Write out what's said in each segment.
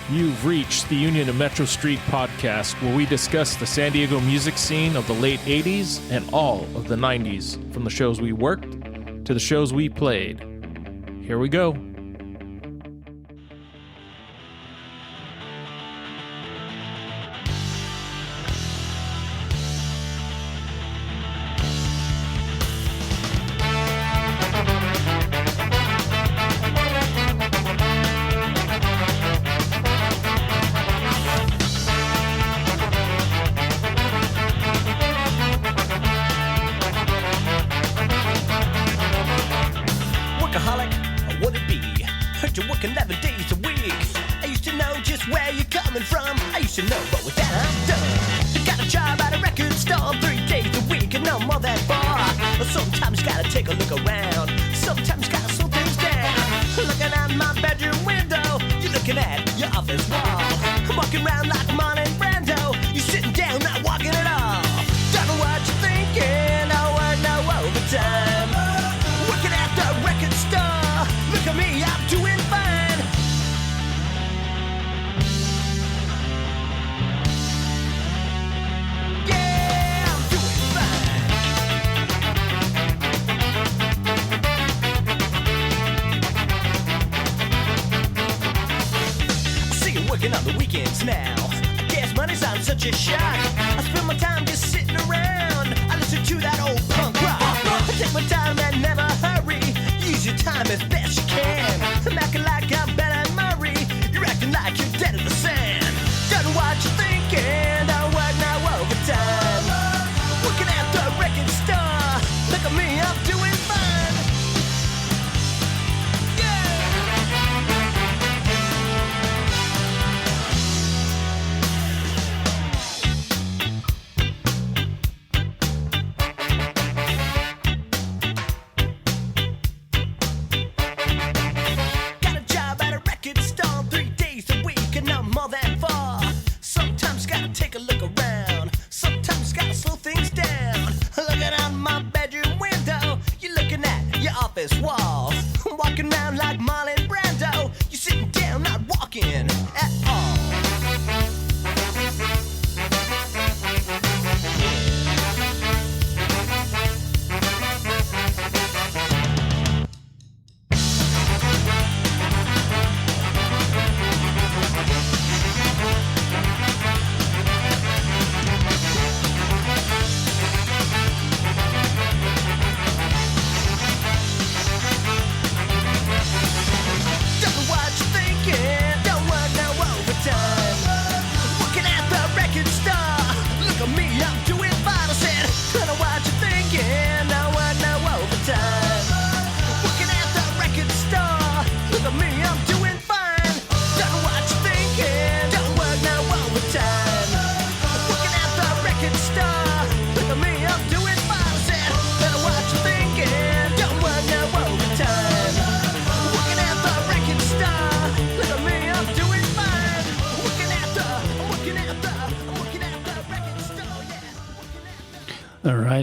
You've reached the Union of Metro Street podcast, where we discuss the San Diego music scene of the late 80s and all of the 90s, from the shows we worked to the shows we played. Here we go.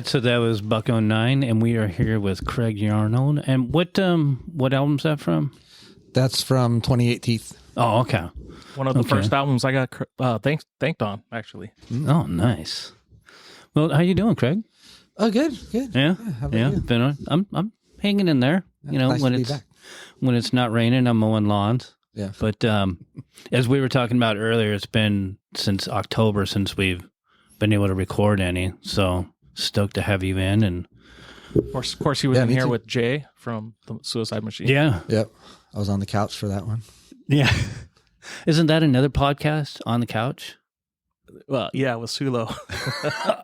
So that was Bucko 9, and we are here with Craig Yarnold. And what album's that from? That's from 2018. Oh, okay. One of the first albums I got thanked on, actually. Oh, nice. Well, how you doing, Craig? Oh, good. Yeah. How about you? Been on. I'm hanging in there. You know, nice when it's not raining, I'm mowing lawns. Yeah. But as we were talking about earlier, it's been since October since we've been able to record any. So stoked to have you in. And of course, he was in here with Jay from the Suicide Machine. Yeah. Yep. I was on the couch for that one. Yeah. Isn't that another podcast, On the Couch? Well, yeah, with Sulo.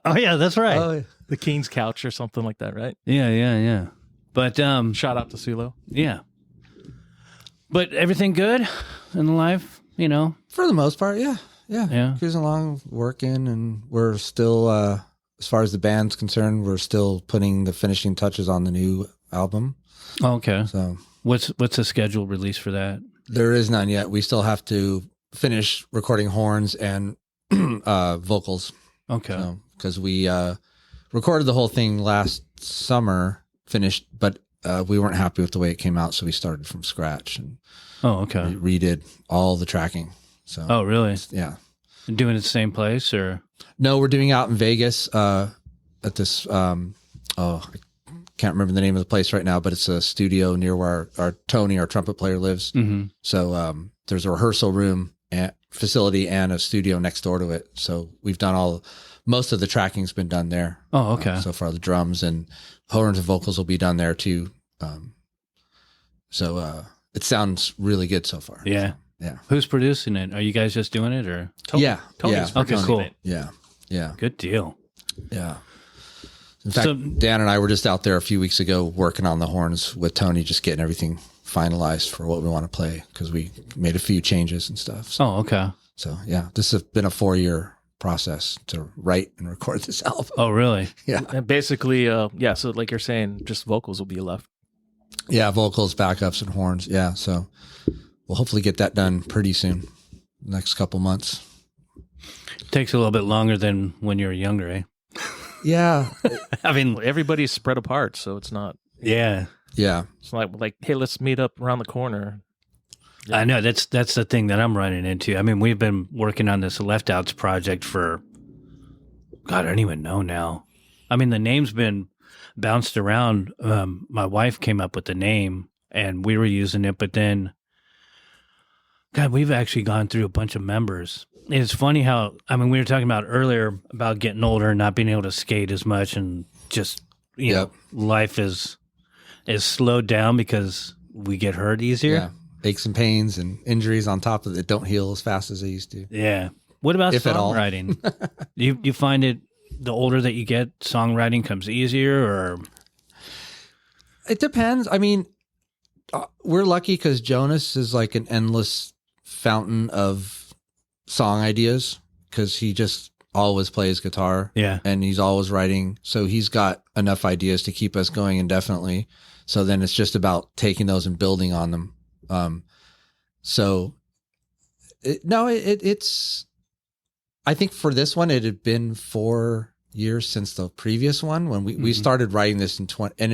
Oh, yeah, that's right. Oh, The King's Couch or something like that, right? Yeah. But shout out to Sulo. Yeah. But everything good in life, you know? for the most part, yeah. Yeah. Cruising along, working, and we're still, as far as the band's concerned, we're still putting the finishing touches on the new album. Okay. So What's the scheduled release for that? there is none yet. We still have to finish recording horns and vocals. Okay. Because we recorded the whole thing last summer, finished, but we weren't happy with the way it came out, so we started from scratch and Oh, okay. redid all the tracking. So Oh, really? yeah. Doing it the same place or? No, we're doing out in Vegas at this. I can't remember the name of the place right now, but it's a studio near where our Tony, our trumpet player, lives. Mm-hmm. So there's a rehearsal room and facility and a studio next door to it. So we've done most of the tracking's been done there. Oh, okay. So far, the drums and horns and vocals will be done there too. So it sounds really good so far. Yeah. So, yeah. Who's producing it? Are you guys just doing it or? Yeah. Tony's Okay, producing cool. it. Yeah. Yeah. Good deal. Yeah. In fact, So- Dan and I were just out there a few weeks ago working on the horns with Tony, just getting everything finalized for what we want to play because we made a few changes and stuff. So, Oh, okay. yeah, this has been a 4-year process to write and record this album. Oh, really? Yeah. And basically, so like you're saying, just vocals will be left. Yeah. Vocals, backups, and horns. Yeah. So we'll hopefully get that done pretty soon, next couple months. Takes a little bit longer than when you were younger, eh? Yeah. I mean, Everybody's spread apart, so it's not. yeah. Yeah. It's like, hey, let's meet up around the corner. I know that's the thing that I'm running into. I mean, we've been working on this Left Outs project for, God, I don't even know now. I mean, the name's been bounced around. My wife came up with the name and we were using it, but then, God, we've actually gone through a bunch of members. It's funny how, I mean, we were talking about earlier about getting older and not being able to skate as much and just, you know, life is slowed down because we get hurt easier. Yeah. Aches and pains and injuries on top of it don't heal as fast as they used to. Yeah. What about If at all. songwriting? you find it the older that you get, songwriting comes easier, or It depends. I mean, we're lucky because Jonas is like an endless fountain of song ideas because he just always plays guitar. Yeah. And he's always writing. So he's got enough ideas to keep us going indefinitely. So then it's just about taking those and building on them. It's, I think for this one, it had been 4 years since the previous one when we started writing this in end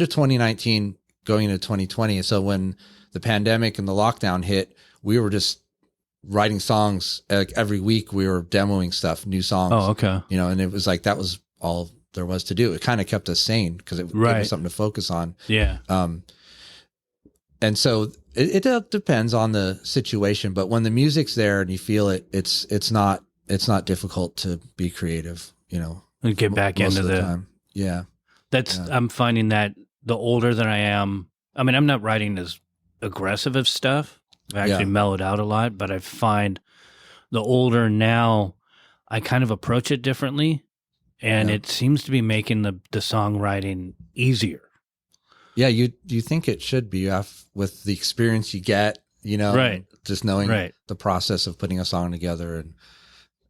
of 2019 going into 2020. So when the pandemic and the lockdown hit, we were just writing songs like every week. We were demoing stuff, new songs. oh, okay, You know, and it was like that was all there was to do. It kind of kept us sane because it gave Right. us something to focus on. yeah, And so it depends on the situation, but when the music's there and you feel it, it's not difficult to be creative, you know. and get back most into of the. time. Yeah. That's Yeah. I'm finding that the older that I am, I mean, I'm not writing as aggressive of stuff. I actually Yeah. mellowed out a lot, but I find the older now, I kind of approach it differently, and Yeah. it seems to be making the songwriting easier. Yeah. You think it should be with the experience you get, you know, Right. just knowing Right. the process of putting a song together and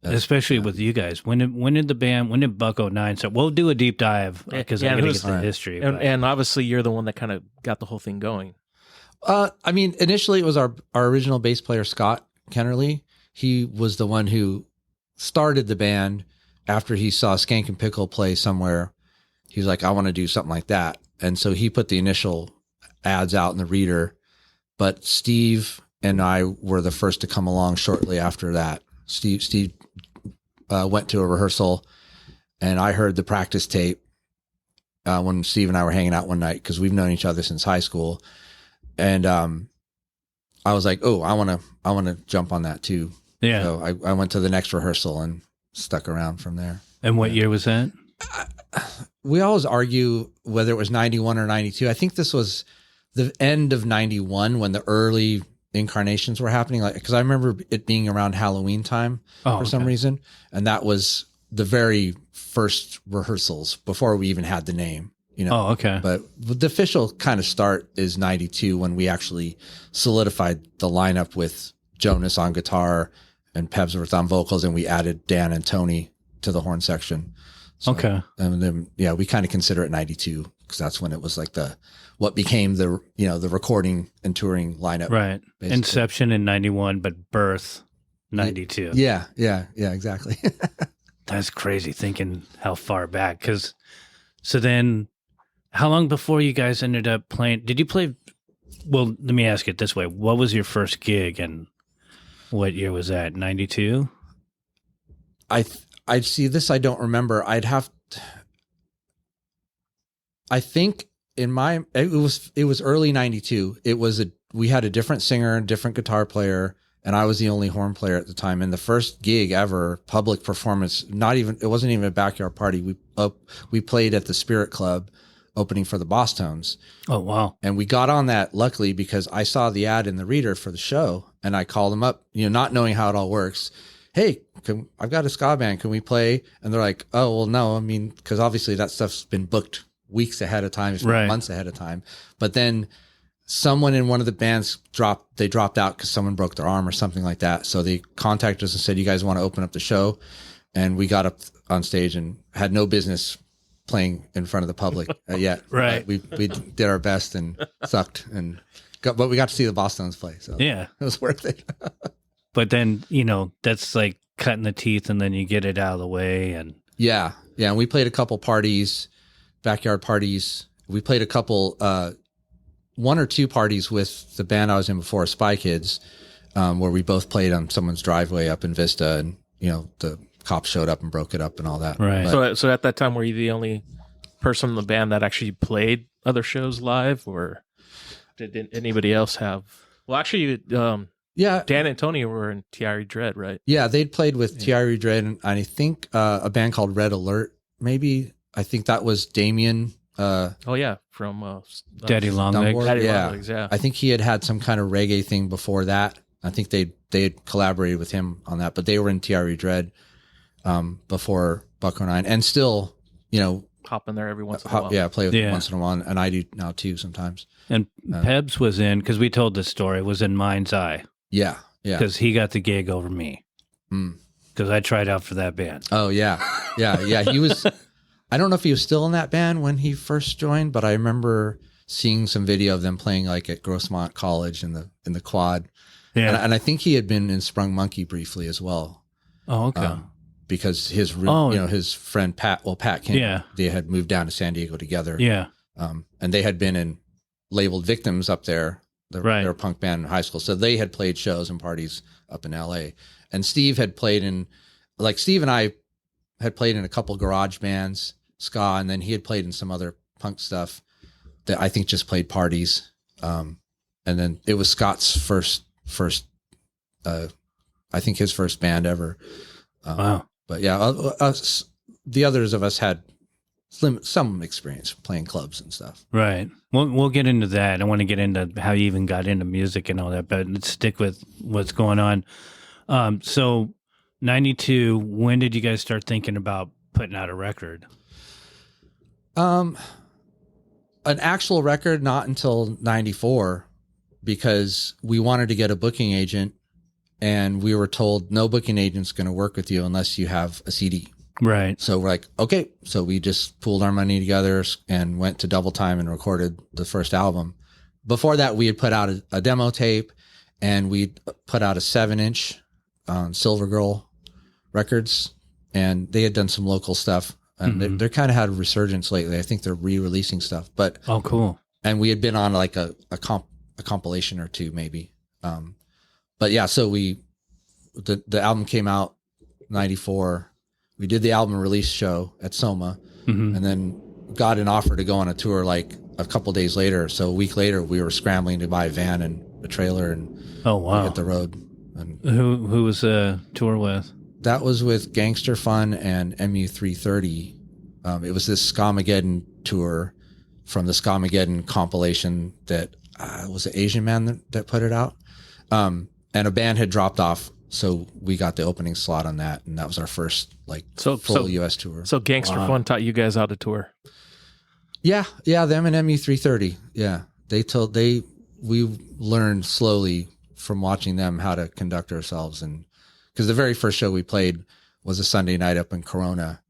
Especially with you guys. When did Buck 09 start? We'll do a deep dive because Yeah, I it gotta was- get the history. And, but- and obviously, you're the one that kind of got the whole thing going. I mean, initially it was our original bass player, Scott Kennerly. He was the one who started the band after he saw Skank and Pickle play somewhere. He was like, I want to do something like that. And so he put the initial ads out in the reader, but Steve and I were the first to come along shortly after that. Steve went to a rehearsal and I heard the practice tape when Steve and I were hanging out one night because we've known each other since high school. And I was like, oh, I want to jump on that too. yeah. So I went to the next rehearsal and stuck around from there. And what year was that? We always argue whether it was 91 or 92. I think this was the end of 91 when the early incarnations were happening. Like, cause I remember it being around Halloween time for some reason. And that was the very first rehearsals before we even had the name, you know? Oh, okay. But the official kind of start is 92 when we actually solidified the lineup with Jonas on guitar and Pebsworth on vocals. And we added Dan and Tony to the horn section. So, Okay. And then, yeah, we kind of consider it 92 because that's when it was like what became the recording and touring lineup. Right. basically. Inception in 91, but birth 92. Yeah, exactly. That's crazy thinking how far back. So then how long before you guys ended up playing? Did you play? Well, let me ask it this way. What was your first gig? And What year was that? 92? I see this. I don't remember. I think it was early 92. We had a different singer, different guitar player, and I was the only horn player at the time. And the first gig ever, public performance, it wasn't even a backyard party. We played at the Spirit Club opening for the Boss Tones. Oh, wow. And we got on that luckily because I saw the ad in the reader for the show and I called them up, not knowing how it all works. Hey, I've got a ska band. Can we play? And they're like, oh, well, no. I mean, because obviously that stuff's been booked weeks ahead of time, if not months ahead of time. But then someone in one of the bands dropped out because someone broke their arm or something like that. So they contacted us and said, you guys want to open up the show? And we got up on stage and had no business playing in front of the public yet. Right. We did our best and sucked but we got to see the Boss Tones play. So yeah, it was worth it. But then, that's like cutting the teeth and then you get it out of the way. And yeah. And we played a couple parties, backyard parties. We played a couple, one or two parties with the band I was in before, Spy Kids, where we both played on someone's driveway up in Vista, and the cops showed up and broke it up and all that. Right. So at that time, were you the only person in the band that actually played other shows live, or did anybody else have? Well, actually, yeah, Dan and Tony were in Thierry Dread, right? Yeah, they'd played with Thierry Dread, and I think a band called Red Alert. Maybe I think that was Damien. From Daddy Longlegs. Daddy Longlegs, yeah. I think he had some kind of reggae thing before that. I think they had collaborated with him on that, but they were in Thierry Dread before Bucko 9, and still, hop in there every once in a while. Yeah, play with them once in a while, and I do now too sometimes. And Pebs was in, because we told this story, was in Mind's Eye. Yeah. Because he got the gig over me. Because I tried out for that band. Oh, yeah. Yeah. He was, I don't know if he was still in that band when he first joined, but I remember seeing some video of them playing like at Grossmont College in the quad. Yeah. And I think he had been in Sprung Monkey briefly as well. Oh, okay. Because his friend Pat King, they had moved down to San Diego together. Yeah. And they had been in Labeled Victims up there. They're a punk band in high school. So they had played shows and parties up in LA. And Steve had played Steve and I had played in a couple garage bands, ska, and then he had played in some other punk stuff that I think just played parties. And then it was Scott's first I think his first band ever. Wow. But yeah, the others of us had some experience playing clubs and stuff. Right. We'll get into that. I want to get into how you even got into music and all that, but let's stick with what's going on. So 92, when did you guys start thinking about putting out a record? An actual record, not until 94, because we wanted to get a booking agent and we were told no booking agent's going to work with you unless you have a CD. Right. So we're like, okay. So we just pooled our money together and went to Double Time and recorded the first album. Before that, we had put out a demo tape, and we put out a 7-inch on Silver Girl Records, and they had done some local stuff. And they're kind of had a resurgence lately. I think they're re-releasing stuff. But oh, cool. And we had been on like a compilation or two, maybe. But yeah, so the album came out 94. We did the album release show at Soma, and then got an offer to go on a tour like a couple days later. So a week later, we were scrambling to buy a van and a trailer and hit the road. And who was the tour with? That was with Gangster Fun and MU330. It was this Skamageddon tour from the Skamageddon compilation that was an Asian man that put it out. And a band had dropped off. So we got the opening slot on that, and that was our first full U.S. tour. So Gangster Fun taught you guys how to tour. Yeah, them and MU330. Yeah, we learned slowly from watching them how to conduct ourselves, and because the very first show we played was a Sunday night up in Corona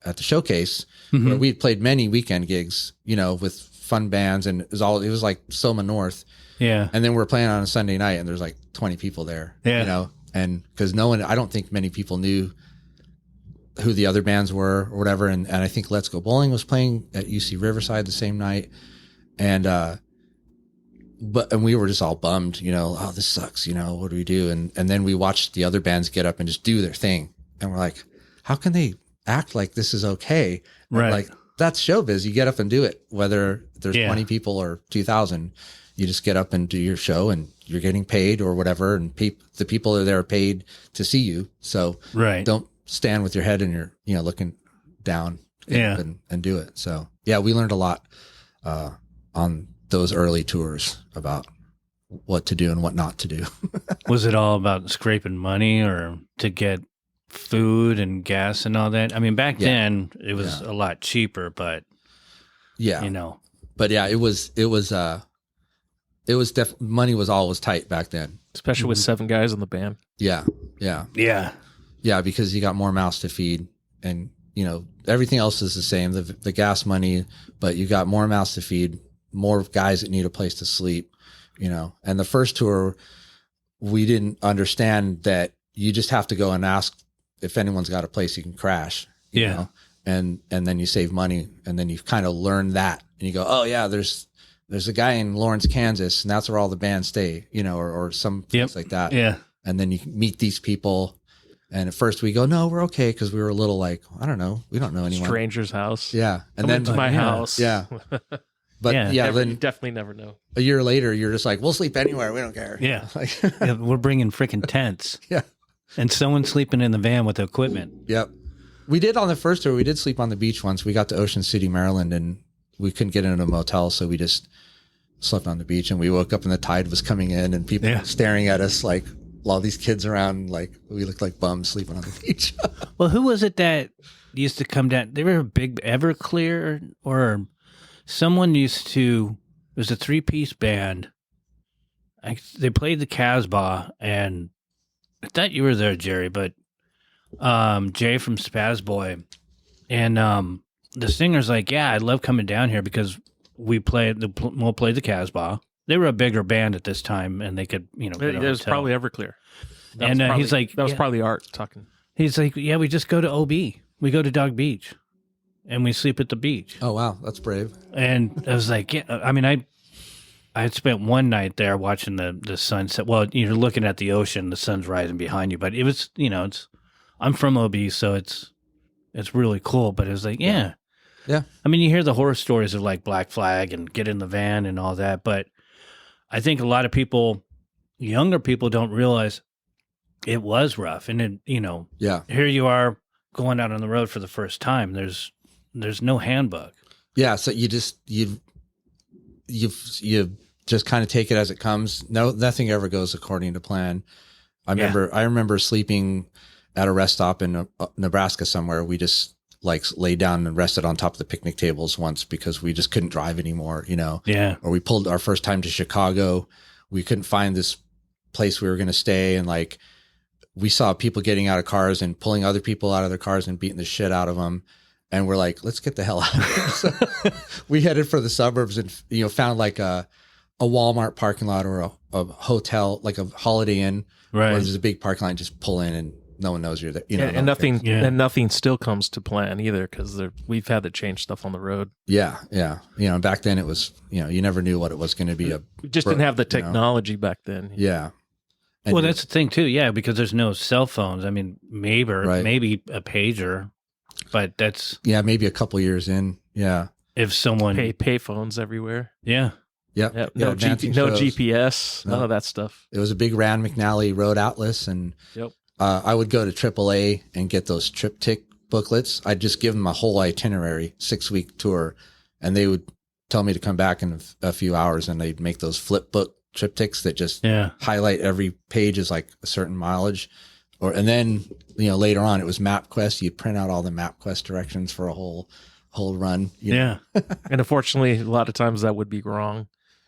at the Showcase, where we had played many weekend gigs, with fun bands, and it was like Soma North. Yeah, and then we're playing on a Sunday night, and there's like 20 people there. Yeah, and because I don't think many people knew who the other bands were or whatever. And I think Let's Go Bowling was playing at UC Riverside the same night. And and we were just all bummed, oh, this sucks, what do we do? And then we watched the other bands get up and just do their thing. And we're like, how can they act like this is okay? And Right. like, that's showbiz. You get up and do it, whether there's Yeah. 20 people or 2,000, you just get up and do your show and you're getting paid or whatever. And the people are there paid to see you. So Right. don't stand with your head and you're, looking down Yeah. and do it. So yeah, we learned a lot, on those early tours about what to do and what not to do. Was it all about scraping money or to get food and gas and all that? I mean, back Yeah. then it was a lot cheaper, but Yeah. But yeah, it was money was always tight back then. Especially with 7 guys in the band. Yeah. Yeah. yeah. Yeah. Because you got more mouths to feed and, everything else is the same, the gas money, but you got more mouths to feed, more guys that need a place to sleep, and the first tour, we didn't understand that you just have to go and ask if anyone's got a place you can crash, you know, and then you save money and then you kind of learn that and you go, oh yeah, there's a guy in Lawrence, Kansas, and that's where all the bands stay, or some place like that. Yeah. And then you meet these people. And at first we go, no, we're okay. Cause we were a little like, I don't know. We don't know anyone. Stranger's house. Yeah. And Come then into my house. Yeah. But Yeah. yeah, You then definitely never know. a year later, you're just like, we'll sleep anywhere. We don't care. Yeah. Like, Yeah, we're bringing freaking tents. yeah. And someone's sleeping in the van with the equipment. Yep. We did on the first tour. We did sleep on the beach once. We got to Ocean City, Maryland, and we couldn't get into a motel. So we just slept on the beach and we woke up and the tide was coming in and people staring at us like all these kids around, like we looked like bums sleeping on the beach. Well, who was it that used to come down? They were a big Everclear or someone used to, it was a 3-piece band. They played the Casbah, and I thought you were there, Jerry, but Jay from Spaz Boy. And the singer's like, yeah, I love coming down here because we'll play the Casbah. They were a bigger band at this time, and they could, get a It was hotel. probably Everclear. That And was probably- he's like, that was yeah. probably Art talking. He's like, yeah, we just go to OB. We go to Dog Beach, and we sleep at the beach. Oh, wow. That's brave. And I was like, yeah. I mean, I had spent one night there watching the sunset. Well, you're looking at the ocean, the sun's rising behind you. But it was, I'm from OB, so it's really cool. But it was like, yeah. I mean, you hear the horror stories of like Black Flag and get in the van and all that, but I think a lot of people, younger people, don't realize it was rough. And then, Yeah. here you are going out on the road for the first time. There's no handbook. Yeah. So you just, you just kind of take it as it comes. No, nothing ever goes according to plan. I remember sleeping at a rest stop in Nebraska somewhere. We just like laid down and rested on top of the picnic tables once because we just couldn't drive anymore, Yeah. or we pulled our first time to Chicago. We couldn't find this place we were going to stay. And like, we saw people getting out of cars and pulling other people out of their cars and beating the shit out of them. And we're like, let's get the hell out of here. So we headed for the suburbs and, found like a Walmart parking lot or a hotel, like a Holiday Inn, Right. where there's a big parking lot, and just pull in and no one knows you're there. and nothing Yeah. and nothing still comes to plan either because we've had to change stuff on the road. Yeah. Yeah. Back then it was, you never knew what it was going to be. We just didn't have the you know. technology back then. Yeah. And Well, that's the thing too. Yeah. Because there's no cell phones. I mean, maybe a pager, but that's maybe a couple years in. Yeah. if someone, Pay phones everywhere. yeah. Yep. Yep. Yeah, No, advancing no shows. GPS. None No. of that stuff. It was a big Rand McNally Road Atlas, and Yep. I would go to AAA and get those triptych booklets. I'd just give them a whole itinerary, 6-week tour, and they would tell me to come back in a few hours, and they'd make those flip book triptychs that just highlight every page as like a certain mileage. And then later on it was MapQuest. You'd print out all the MapQuest directions for a whole run. you know? Yeah. And unfortunately, a lot of times that would be wrong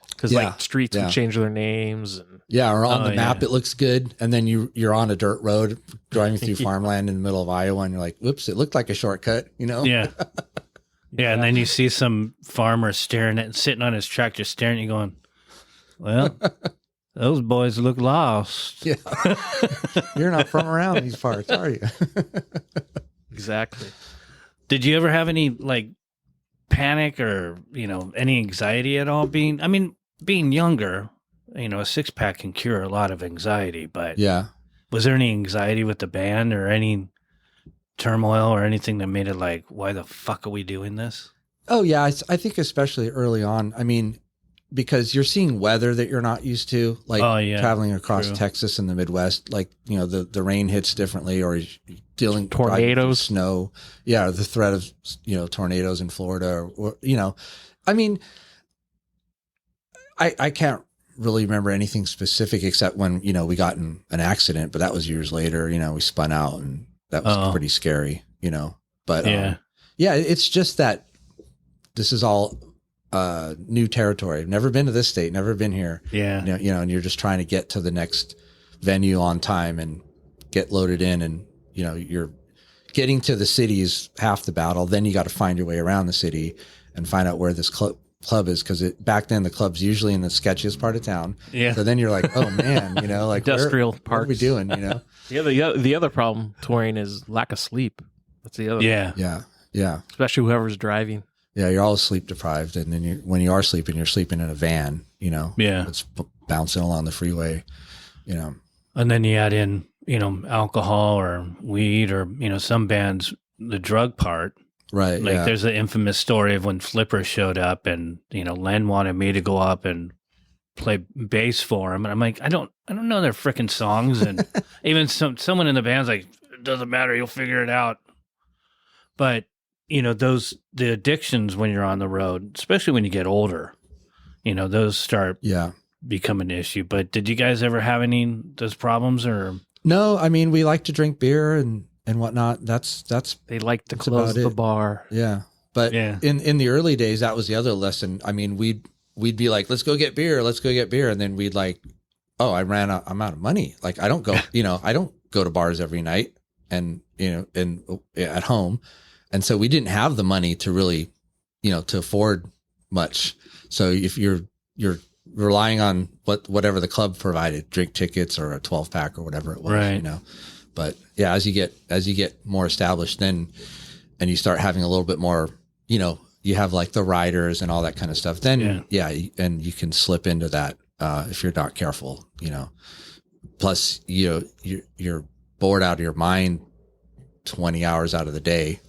because Yeah. like streets Yeah. would change their names. And Yeah, or on Oh, the map yeah. it looks good, and then you're on a dirt road driving through farmland in the middle of Iowa, and you're like, "Whoops, it looked like a shortcut," Yeah. Yeah. And then you see some farmer sitting on his tractor staring at you going, well, those boys look lost. Yeah, you're not from around these parts, are you? exactly. Did you ever have any like panic or, any anxiety at all I mean, being younger, a 6-pack can cure a lot of anxiety, but Yeah. was there any anxiety with the band or any turmoil or anything that made it like, why the fuck are we doing this? Oh yeah, I think especially early on. I mean, because you're seeing weather that you're not used to, like traveling across True. Texas and the Midwest. Like the rain hits differently, or dealing Tornadoes. with snow. Yeah, the threat of tornadoes in Florida, or I mean, I can't really remember anything specific except when we got in an accident, but that was years later. We spun out, and that was pretty scary. But yeah, it's just that. This is all new territory. I've never been to this state, never been here. Yeah. And you're just trying to get to the next venue on time and get loaded in. And, you're getting to the city is half the battle. Then you got to find your way around the city and find out where this club is. Cause back then the club's usually in the sketchiest part of town. Yeah. So then you're like, oh man, like Industrial what parks. are we doing? The other problem touring is lack of sleep. That's the other. Yeah. Yeah. Yeah. Especially whoever's driving. Yeah, you're all sleep deprived, and then when you are sleeping, you're sleeping in a van. Yeah, it's bouncing along the freeway. And then you add in alcohol or weed or some bands the drug part. Right. Like yeah. there's the infamous story of when Flipper showed up, and Len wanted me to go up and play bass for him, and I'm like, I don't know their freaking songs, and even someone in the band's like, it doesn't matter, you'll figure it out. But the addictions when you're on the road, especially when you get older, those start becoming an issue. But did you guys ever have any those problems or? No, I mean, we like to drink beer and whatnot. That's they like to close the bar. Yeah. But in the early days, that was the other lesson. I mean, we'd be like, let's go get beer. And then we'd like, oh, I'm out of money. Like I don't go, I don't go to bars every night and at home. And so we didn't have the money to really, to afford much. So if you're relying on whatever the club provided, drink tickets or a 12-pack or whatever it was, right. But yeah, as you get more established, then, and you start having a little bit more, you have like the riders and all that kind of stuff. Then and you can slip into that if you're not careful, Plus, you're bored out of your mind 20 hours out of the day.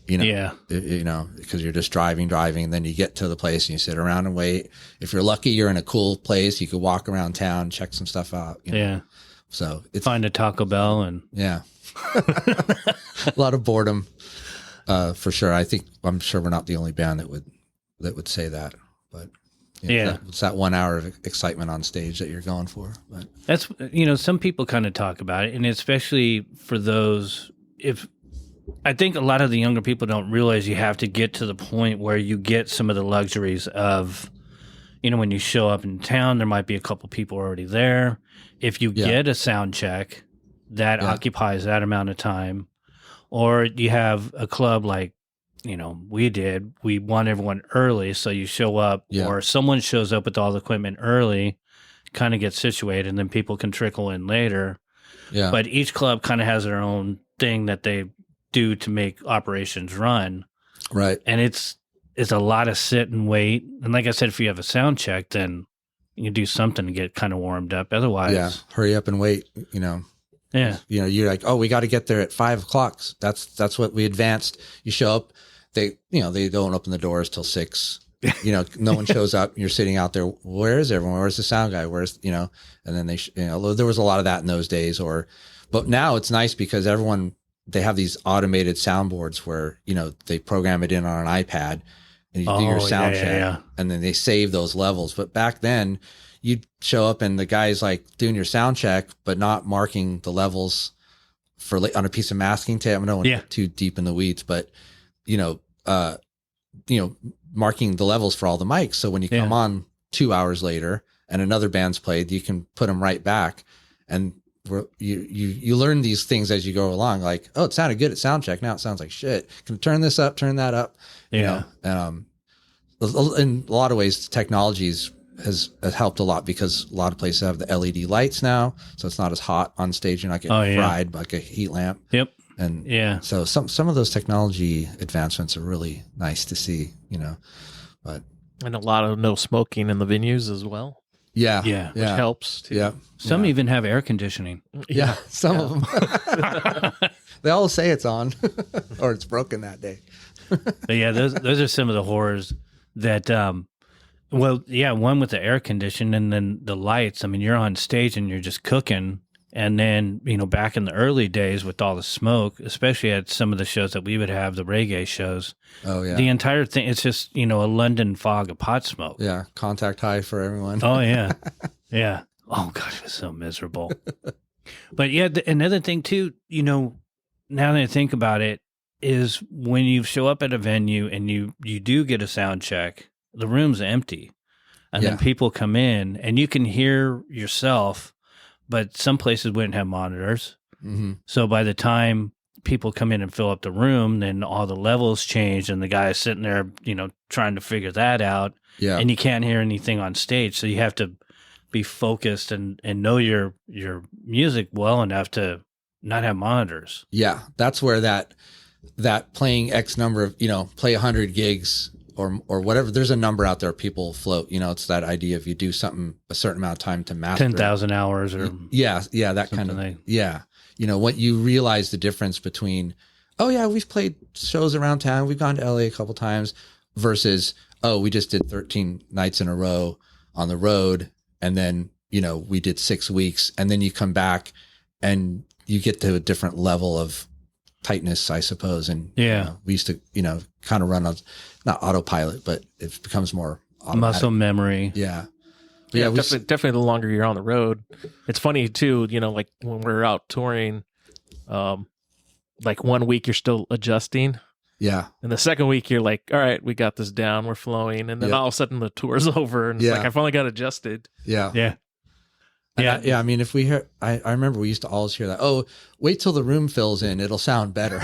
Because you're just driving, and then you get to the place and you sit around and wait. If you're lucky, you're in a cool place. You could walk around town, check some stuff out. Yeah. So find a Taco Bell and a lot of boredom, for sure. I'm sure we're not the only band that would say that, but it's that 1 hour of excitement on stage that you're going for. But that's, some people kind of talk about it, and especially for those, I think a lot of the younger people don't realize you have to get to the point where you get some of the luxuries of, when you show up in town, there might be a couple people already there. If you get a sound check, that occupies that amount of time. Or you have a club like, we want everyone early. So you show up or someone shows up with all the equipment early, kind of get situated, and then people can trickle in later. Yeah. But each club kind of has their own thing that they do to make operations run. Right. And it's a lot of sit and wait. And like I said, if you have a sound check, then you do something to get kind of warmed up. Otherwise, hurry up and wait, Yeah. You're like, oh, we got to get there at 5 o'clock. That's what we advanced. You show up, they don't open the doors till 6. No one shows up. You're sitting out there. Where is everyone? Where's the sound guy? And then there was a lot of that in those days. But now it's nice because they have these automated soundboards where, they program it in on an iPad and you do your sound check and then they save those levels. But back then you'd show up and the guy's like doing your sound check, but not marking the levels on a piece of masking tape. I don't want to get too deep in the weeds, but, marking the levels for all the mics. So when you come on 2 hours later and another band's played, you can put them right back. And you learn these things as you go along. Like, oh, it sounded good at sound check. Now it sounds like shit. Can turn this up, turn that up. In a lot of ways, technology has helped a lot because a lot of places have the LED lights now, so it's not as hot on stage. You're not getting fried by like a heat lamp. Yep. And so some of those technology advancements are really nice to see. But And a lot of no smoking in the venues as well, Yeah. Yeah. which helps too. Yeah. Some Yeah. even have air conditioning. Yeah. Some of them. They all say it's on or it's broken that day. But yeah, those are some of the horrors that one with the air condition and then the lights. I mean, you're on stage and you're just cooking. And then, back in the early days with all the smoke, especially at some of the shows that we would have, the reggae shows, Oh, yeah. the entire thing, it's just, a London fog of pot smoke. Yeah. Contact high for everyone. Oh, yeah. Yeah. Oh, gosh, it was so miserable. But yeah, another thing too, now that I think about it, is when you show up at a venue and you do get a sound check, the room's empty. And then Yeah. people come in and you can hear yourself, but some places wouldn't have monitors. Mm-hmm. So by the time people come in and fill up the room, then all the levels change and the guy's sitting there, trying to figure that out. Yeah. And you can't hear anything on stage. So you have to be focused and know your music well enough to not have monitors. Yeah. That's where that playing X number of, play 100 gigs or whatever. There's a number out there people float, it's that idea if you do something a certain amount of time to master 10,000 hours or Yeah, that kind of like- yeah. What you realize the difference between, oh yeah, we've played shows around town, we've gone to LA a couple times, versus, oh, we just did 13 nights in a row on the road, and then we did 6 weeks, and then you come back and you get to a different level of tightness, I suppose. And Yeah. we used to kind of run on not autopilot, but it becomes more automatic. muscle memory. Yeah. Yeah, we definitely the longer you're on the road. It's funny too, like when we're out touring, like 1 week you're still adjusting. yeah. And the second week you're like, all right, we got this down, we're flowing. And then Yeah. all of a sudden the tour's over and it's Yeah. like, I finally got adjusted. Yeah. Yeah. And I mean, if we hear, I remember we used to always hear that, oh, wait till the room fills in, it'll sound better.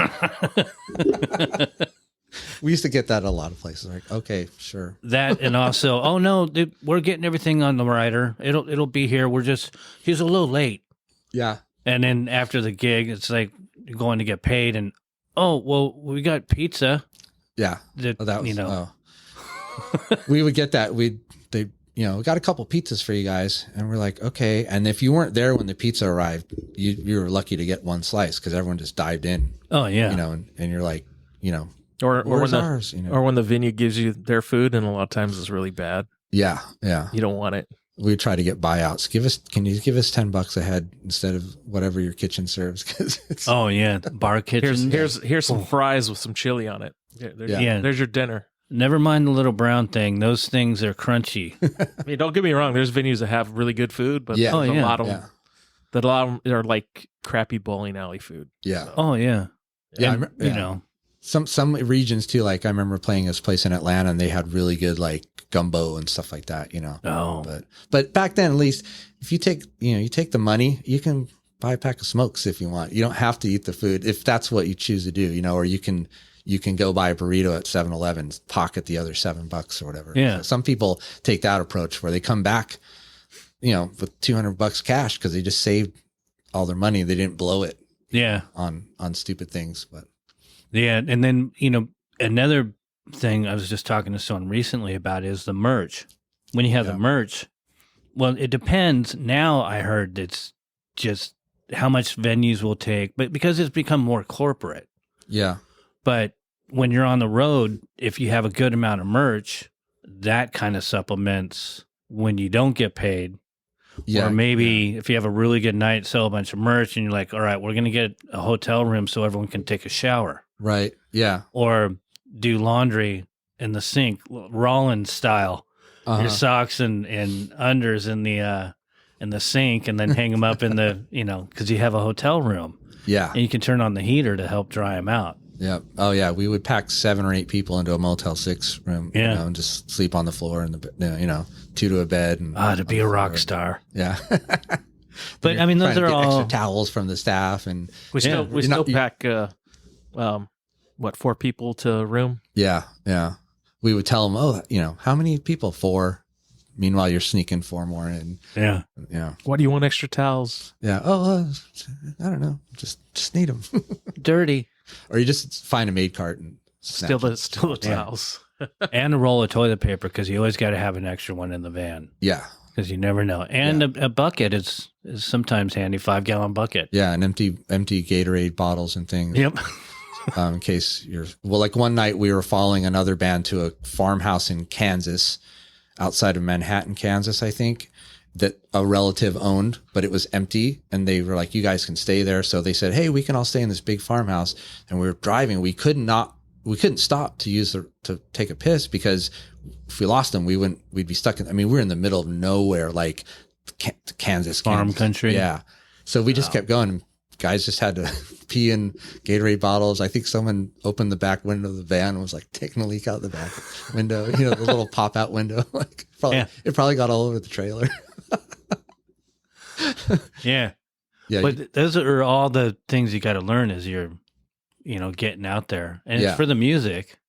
We used to get that at a lot of places. Like, okay, sure. That and also, oh no, dude, we're getting everything on the rider. It'll be here. He's a little late. Yeah. And then after the gig, it's like you're going to get paid, and oh well, we got pizza. Yeah. That, Oh, that was, oh. we would get that. We got a couple pizzas for you guys. And we're like, okay. And if you weren't there when the pizza arrived, you were lucky to get one slice because everyone just dived in, Oh yeah, and you're like, Or when where's the ours? or when the venue gives you their food, and a lot of times it's really bad. Yeah. Yeah. You don't want it. We try to get buyouts. Can you give us $10 a head instead of whatever your kitchen serves? Cause it's, oh yeah, bar kitchen. Here's some fries with some chili on it. Yeah. There's your dinner. Never mind the little brown thing. Those things are crunchy. I mean, don't get me wrong. There's venues that have really good food, but Yeah. there's Oh, yeah. a lot of yeah. that. A lot of them are like crappy bowling alley food. Yeah. So, Oh yeah, Yeah. And, Yeah. you know, Some regions too, like I remember playing this place in Atlanta and they had really good like gumbo and stuff like that, Oh. But back then, at least if you take the money, you can buy a pack of smokes if you want. You don't have to eat the food if that's what you choose to do, or you can go buy a burrito at 7-Eleven, pocket the other $7 or whatever. Yeah. So some people take that approach where they come back, with $200 cash because they just saved all their money. They didn't blow it yeah. on stupid things, but Yeah, and then another thing I was just talking to someone recently about is the merch. When you have the merch, well, it depends. Now I heard it's just how much venues will take, but because it's become more corporate. yeah. But when you're on the road, if you have a good amount of merch, that kind of supplements when you don't get paid. Yeah. Or maybe if you have a really good night, sell a bunch of merch, and you're like, all right, we're going to get a hotel room so everyone can take a shower. Right. Yeah. Or do laundry in the sink, Rollins style. Uh-huh. Your socks and unders in the sink, and then hang them up in the because you have a hotel room, Yeah. and you can turn on the heater to help dry them out. Yeah. Oh yeah. We would pack 7 or 8 people into a Motel 6 room, Yeah. and just sleep on the floor and 2 to a bed. And To be a rock star. Yeah. But I mean, those Trying are to get all. extra towels from the staff, and we Yeah. still pack 4 people to a room. yeah. We would tell them, how many people? 4. Meanwhile, you're sneaking 4 more in. Yeah. Yeah. Why do you want extra towels? Yeah. Oh, I don't know. Just need them. Dirty. Or you just find a maid cart and snatch Still it. the towels. And a roll of toilet paper because you always got to have an extra one in the van Yeah. because you never know. And a bucket is sometimes handy, 5-gallon bucket. Yeah. And empty Gatorade bottles and things. Yep. In case like one night we were following another band to a farmhouse in Kansas, outside of Manhattan, Kansas, I think, that a relative owned, but it was empty. And they were like, you guys can stay there. So they said, hey, we can all stay in this big farmhouse. And we were driving. We couldn't stop to take a piss because if we lost them, we'd be stuck we were in the middle of nowhere, like Kansas. Farm country. Yeah. So we just kept going. Guys just had to pee in Gatorade bottles. I think someone opened the back window of the van and was like taking a leak out the back window, the little pop out window. It probably got all over the trailer. Yeah. Yeah. But those are all the things you got to learn as you're, getting out there. And it's for the music.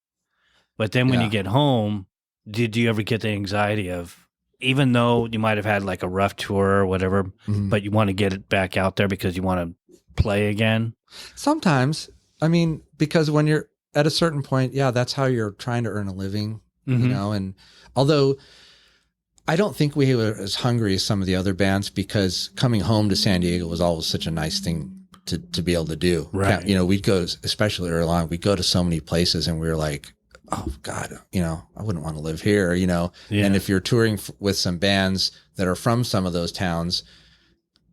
But then when you get home, did you ever get the anxiety of, even though you might have had like a rough tour or whatever, but you want to get it back out there because you want to play again? Sometimes, because when you're at a certain point, that's how you're trying to earn a living, and although I don't think we were as hungry as some of the other bands, because coming home to San Diego was always such a nice thing to be able to do. Right. We'd go, especially early on, we'd go to so many places and we were like, oh God, I wouldn't want to live here, And if you're touring with some bands that are from some of those towns,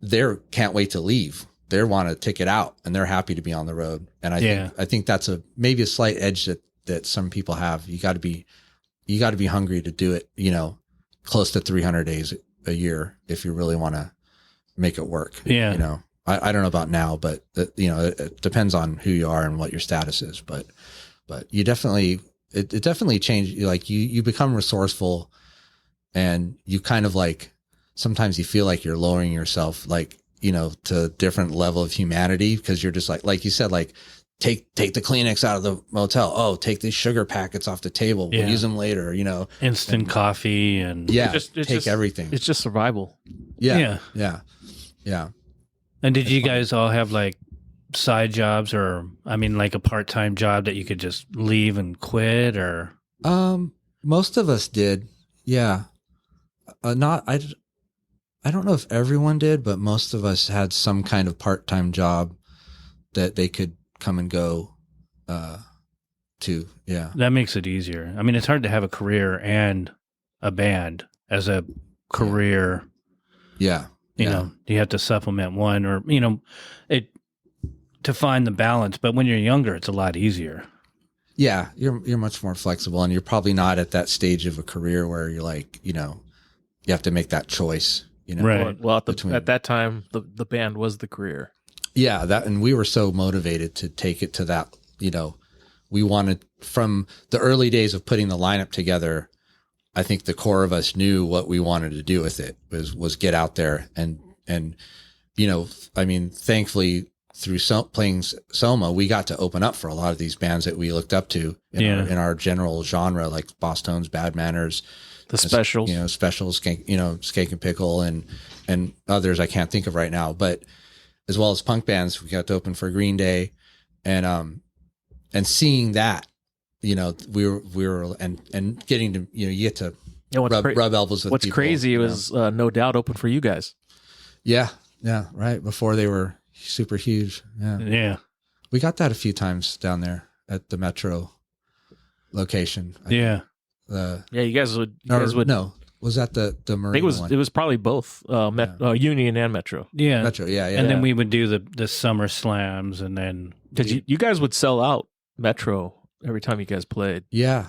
they can't wait to leave. They want to tick it out and they're happy to be on the road. And I think that's maybe a slight edge that some people have. You got to be hungry to do it, close to 300 days a year if you really want to make it work. Yeah. I don't know about now, but it depends on who you are and what your status is, but you definitely, it definitely changed. Like you become resourceful, and you kind of like, sometimes you feel like you're lowering yourself, like, to a different level of humanity, because you're just like you said, like take the Kleenex out of the motel. Oh, take these sugar packets off the table. We'll use them later, Instant coffee and take everything. It's just survival. Yeah. And did you guys all have like side jobs, or like a part-time job that you could just leave and quit, or? Most of us did. Yeah. I don't know if everyone did, but most of us had some kind of part-time job that they could come and go to. Yeah. That makes it easier. It's hard to have a career and a band as a career. Yeah. You have to supplement one, or, to find the balance. But when you're younger, it's a lot easier. Yeah. You're much more flexible, and you're probably not at that stage of a career where you're like, you have to make that choice, Right. Well, at that time, the band was the career. Yeah. And we were so motivated to take it to that, we wanted, from the early days of putting the lineup together, I think the core of us knew what we wanted to do with it was get out there and thankfully through playing Soma, we got to open up for a lot of these bands that we looked up to in our general genre, like Boss Tones, Bad Manners, the Specials, Specials, Skank and Pickle, and others I can't think of right now, but as well as punk bands, we got to open for Green Day, and seeing that. We were and getting to, you get to rub elbows with what's people. crazy was No Doubt open for you guys. Yeah. Right. Before they were super huge. Yeah. Yeah. We got that a few times down there at the Metro location. Yeah. You guys would. No. Was that the Marina one? It was probably both Union and Metro. Yeah. Metro. Yeah. And then we would do the summer slams, and then because you guys would sell out Metro every time you guys played. Yeah.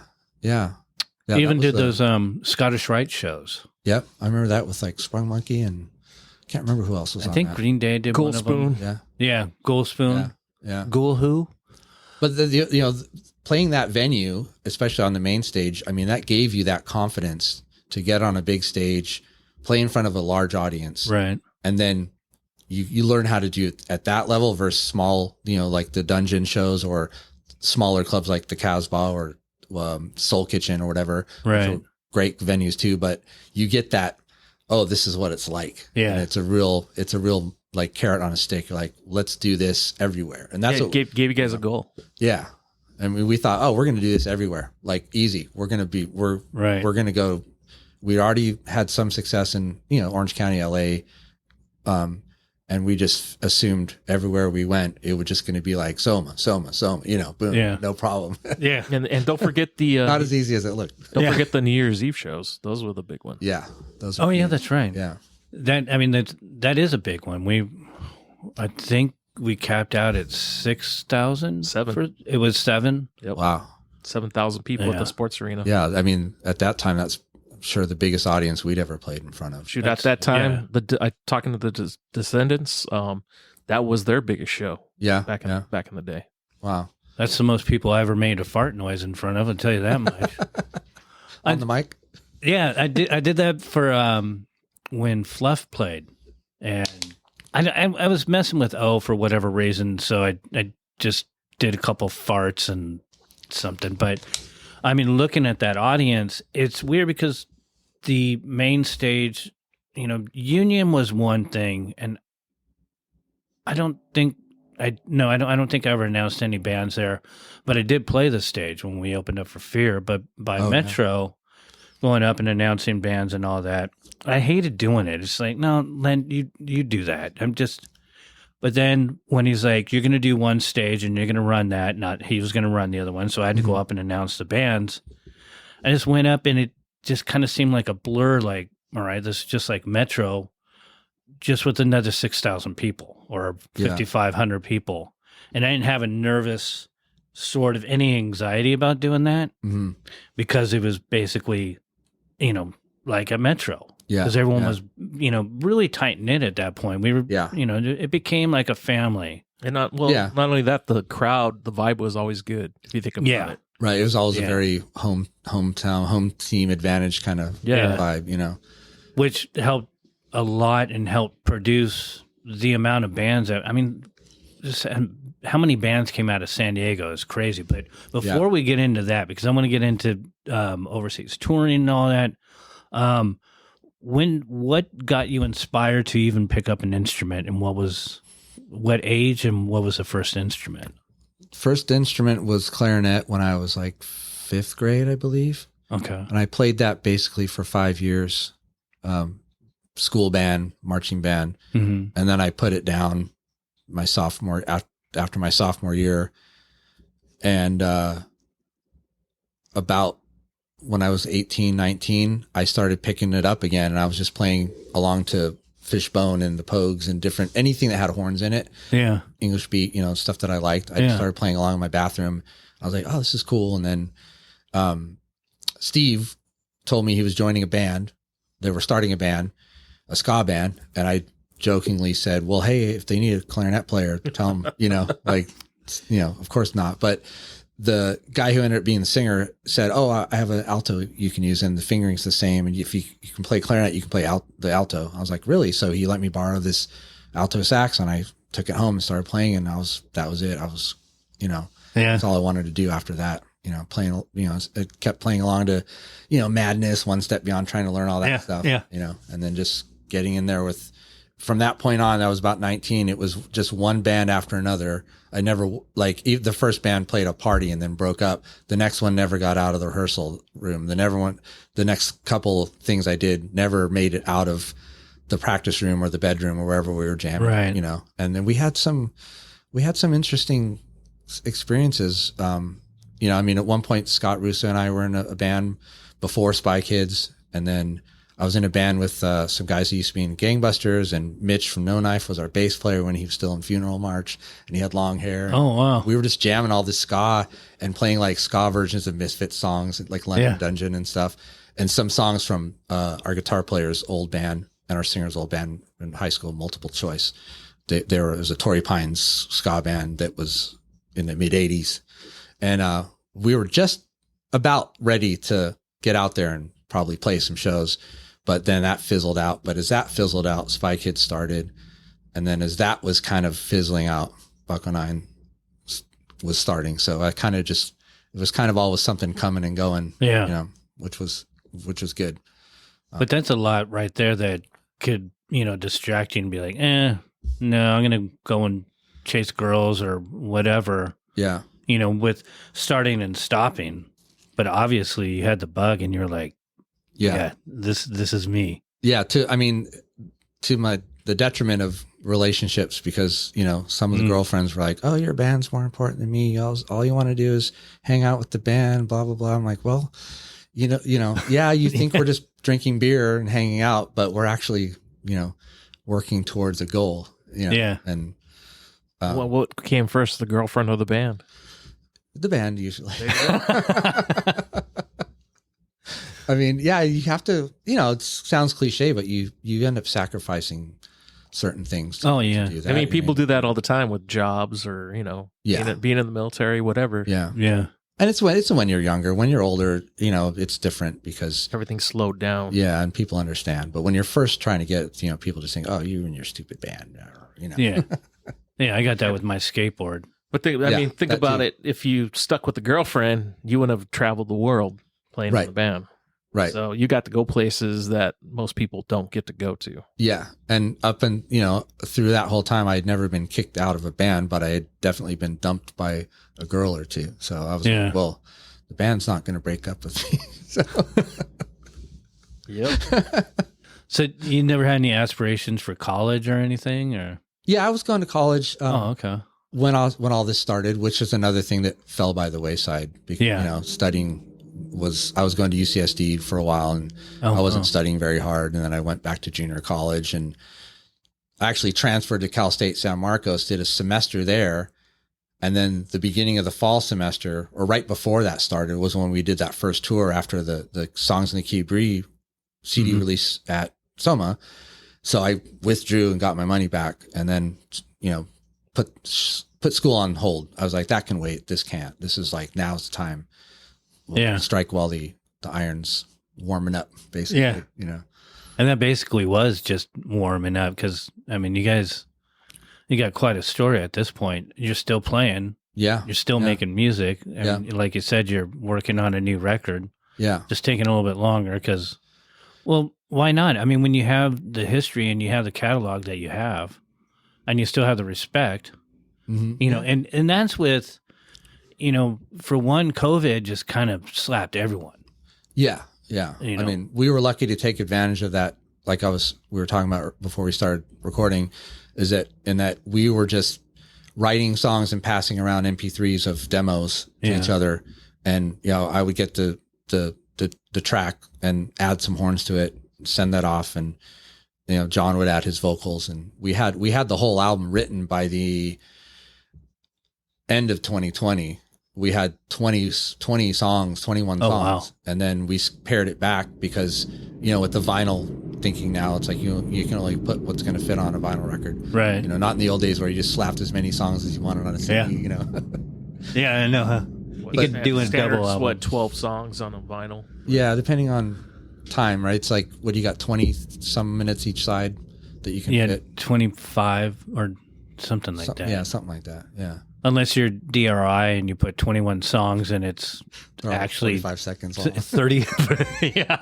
Even did those Scottish Rite shows. Yep, I remember that with like Sprung Monkey, and can't remember who else was. I think Green Day did Ghoul one Spoon. of them. Yeah, Ghoul Spoon. Yeah. Ghoul who? But playing that venue, especially on the main stage, that gave you that confidence to get on a big stage, play in front of a large audience, right? And then you learn how to do it at that level versus small, like the Dungeon shows or smaller clubs like the Casbah or Soul Kitchen or whatever. Right. Great venues too, but you get that, oh, this is what it's like. Yeah. And it's a real like carrot on a stick. Like, let's do this everywhere. And that's what gave you guys a goal. Yeah. I mean, we thought, oh, we're going to do this everywhere. Like easy. We're going to go. We already had some success in, Orange County, LA. And we just assumed everywhere we went, it was just going to be like Soma, boom, no problem. Yeah. And don't forget the Not as easy as it looked. Don't forget the New Year's Eve shows. Those were the big ones. Yeah. Those. Oh, yeah, that's right. Yeah. That is a big one. I think we capped out at 6,000. 7. It was 7. Yep. Wow. 7,000 people at the sports arena. Yeah. I mean, at that time, that's I'm sure the biggest audience we'd ever played in front of. Shoot, at that time, talking to the Descendants, that was their biggest show. Yeah. Back in the day. Wow. That's the most people I ever made a fart noise in front of. I'll tell you that much. On the mic? Yeah, I did that for when Fluff played, and I was messing with O for whatever reason, so I just did a couple farts and something. But I mean, looking at that audience, it's weird because the main stage, Union was one thing, and I don't think I don't think I ever announced any bands there, but I did play the stage when we opened up for Fear. But by Metro, going up and announcing bands and all that, I hated doing it. It's like, no, Len, you do that. But then when he's like, you're going to do one stage and you're going to run that, he was going to run the other one. So I had to go up and announce the bands. I just went up and it just kind of seemed like a blur. Like, all right, this is just like Metro, just with another 6,000 people or 5,500 people. And I didn't have a nervous sort of any anxiety about doing that because it was basically, like a Metro. Yeah. Because everyone was, really tight knit at that point. We were, it became like a family. And not only that, the crowd, the vibe was always good. If you think about it, right. It was always a very home team advantage kind of vibe, which helped a lot and helped produce the amount of bands that, I mean, just how many bands came out of San Diego is crazy. But before we get into that, because I want to get into overseas touring and all that, what got you inspired to even pick up an instrument, and what age and what was the first instrument? First instrument was clarinet when I was like 5th grade, I believe. Okay. And I played that basically for 5 years, school band, marching band. Mm-hmm. And then I put it down after my sophomore year. And about when I was 18, 19, I started picking it up again, and I was just playing along to Fishbone and the Pogues and anything that had horns in it. Yeah. English beat, stuff that I liked. I started playing along in my bathroom. I was like, oh, this is cool. And then Steve told me he was joining a band. They were starting a band, a ska band. And I jokingly said, well, hey, if they need a clarinet player, tell them, of course not. But the guy who ended up being the singer said, oh, I have an alto you can use, and the fingering's the same. And if you can play clarinet, you can play the alto. I was like, really? So he let me borrow this alto sax, and I took it home and started playing, and that was it. I was, that's all I wanted to do after that. Playing, I kept playing along to, Madness, One Step Beyond, trying to learn all that stuff, and then just getting in there from that point on, I was about 19. It was just one band after another. I never, the first band played a party and then broke up. The next one never got out of the rehearsal room. The next couple of things I did never made it out of the practice room or the bedroom or wherever we were jamming, right. And then we had some interesting experiences. At one point, Scott Russo and I were in a band before Spy Kids, and then I was in a band with some guys who used to be in Gangbusters, and Mitch from No Knife was our bass player when he was still in Funeral March, and he had long hair. Oh, wow. We were just jamming all this ska and playing like ska versions of Misfits songs, like London Dungeon and stuff, and some songs from our guitar player's old band and our singer's old band in high school, Multiple Choice. There was a Torrey Pines ska band that was in the mid-'80s, and we were just about ready to get out there and probably play some shows. But then that fizzled out. But as that fizzled out, Spy Kids started. And then as that was kind of fizzling out, Buck 09 was starting. So I kind of it was kind of always something coming and going, which was good. But that's a lot right there that could, distract you and be like, no, I'm going to go and chase girls or whatever. Yeah. with starting and stopping, but obviously you had the bug and you're like, yeah, this is me. Yeah. To the detriment of relationships, because, some of the girlfriends were like, oh, your band's more important than me. All you want to do is hang out with the band, blah, blah, blah. I'm like, well, yeah, you think we're just drinking beer and hanging out, but we're actually, working towards a goal. Yeah. And what came first, the girlfriend or the band? the band usually. I mean, yeah, you have to, it sounds cliche, but you end up sacrificing certain things. Oh, yeah. to do that. I mean, people do that all the time with jobs or, Yeah. being in the military, whatever. Yeah. Yeah. And it's when you're younger. When you're older, it's different because, Everything's slowed down. yeah, and people understand. But when you're first trying to get, people just think, oh, you and your stupid band, Yeah. Yeah. I got that with my skateboard. But think that about too. it. If you stuck with the girlfriend, you wouldn't have traveled the world playing in Right. the band. Right. So you got to go places that most people don't get to go to. Yeah. And through that whole time, I had never been kicked out of a band, but I had definitely been dumped by a girl or two. So I was like, well, the band's not going to break up with me. So, Yep. So you never had any aspirations for college or anything, or? yeah, I was going to college Okay. when all this started, which is another thing that fell by the wayside. Because, Yeah. studying I was going to UCSD for a while, and I wasn't studying very hard. And then I went back to junior college, and I actually transferred to Cal State San Marcos, did a semester there. And then the beginning of the fall semester, or right before that started, was when we did that first tour after the Songs in the Key of Bree CD release at Soma. So I withdrew and got my money back, and then, put school on hold. I was like, that can wait. This can't. This is like, now's the time. We'll strike while the iron's warming up, basically. Yeah. And that basically was just warming up because, I mean, you got quite a story at this point. You're still playing. Yeah. You're still making music. And like you said, you're working on a new record. Yeah. Just taking a little bit longer because, well, why not? I mean, when you have the history and you have the catalog that you have and you still have the respect, and that's with, for one, COVID just kind of slapped everyone. Yeah. Yeah. I mean, we were lucky to take advantage of that. Like we were talking about before we started recording, is that we were just writing songs and passing around MP3s of demos to each other. And, I would get the track and add some horns to it, send that off. And, John would add his vocals, and we had the whole album written by the end of 2020. We had 21 songs. Wow. And then we pared it back because, with the vinyl thinking now, it's like, you can only put what's going to fit on a vinyl record. Right. Not in the old days where you just slapped as many songs as you wanted on a CD, Yeah, I know. Huh? You could do a double album. 12 songs on a vinyl? Yeah, depending on time, right? It's like, what do you got, 20 some minutes each side that you can fit? 25 or something like that. Yeah, something like that. Yeah. Unless you're DRI and you put 21 songs and it's Or actually 45 seconds long. 30. Yeah.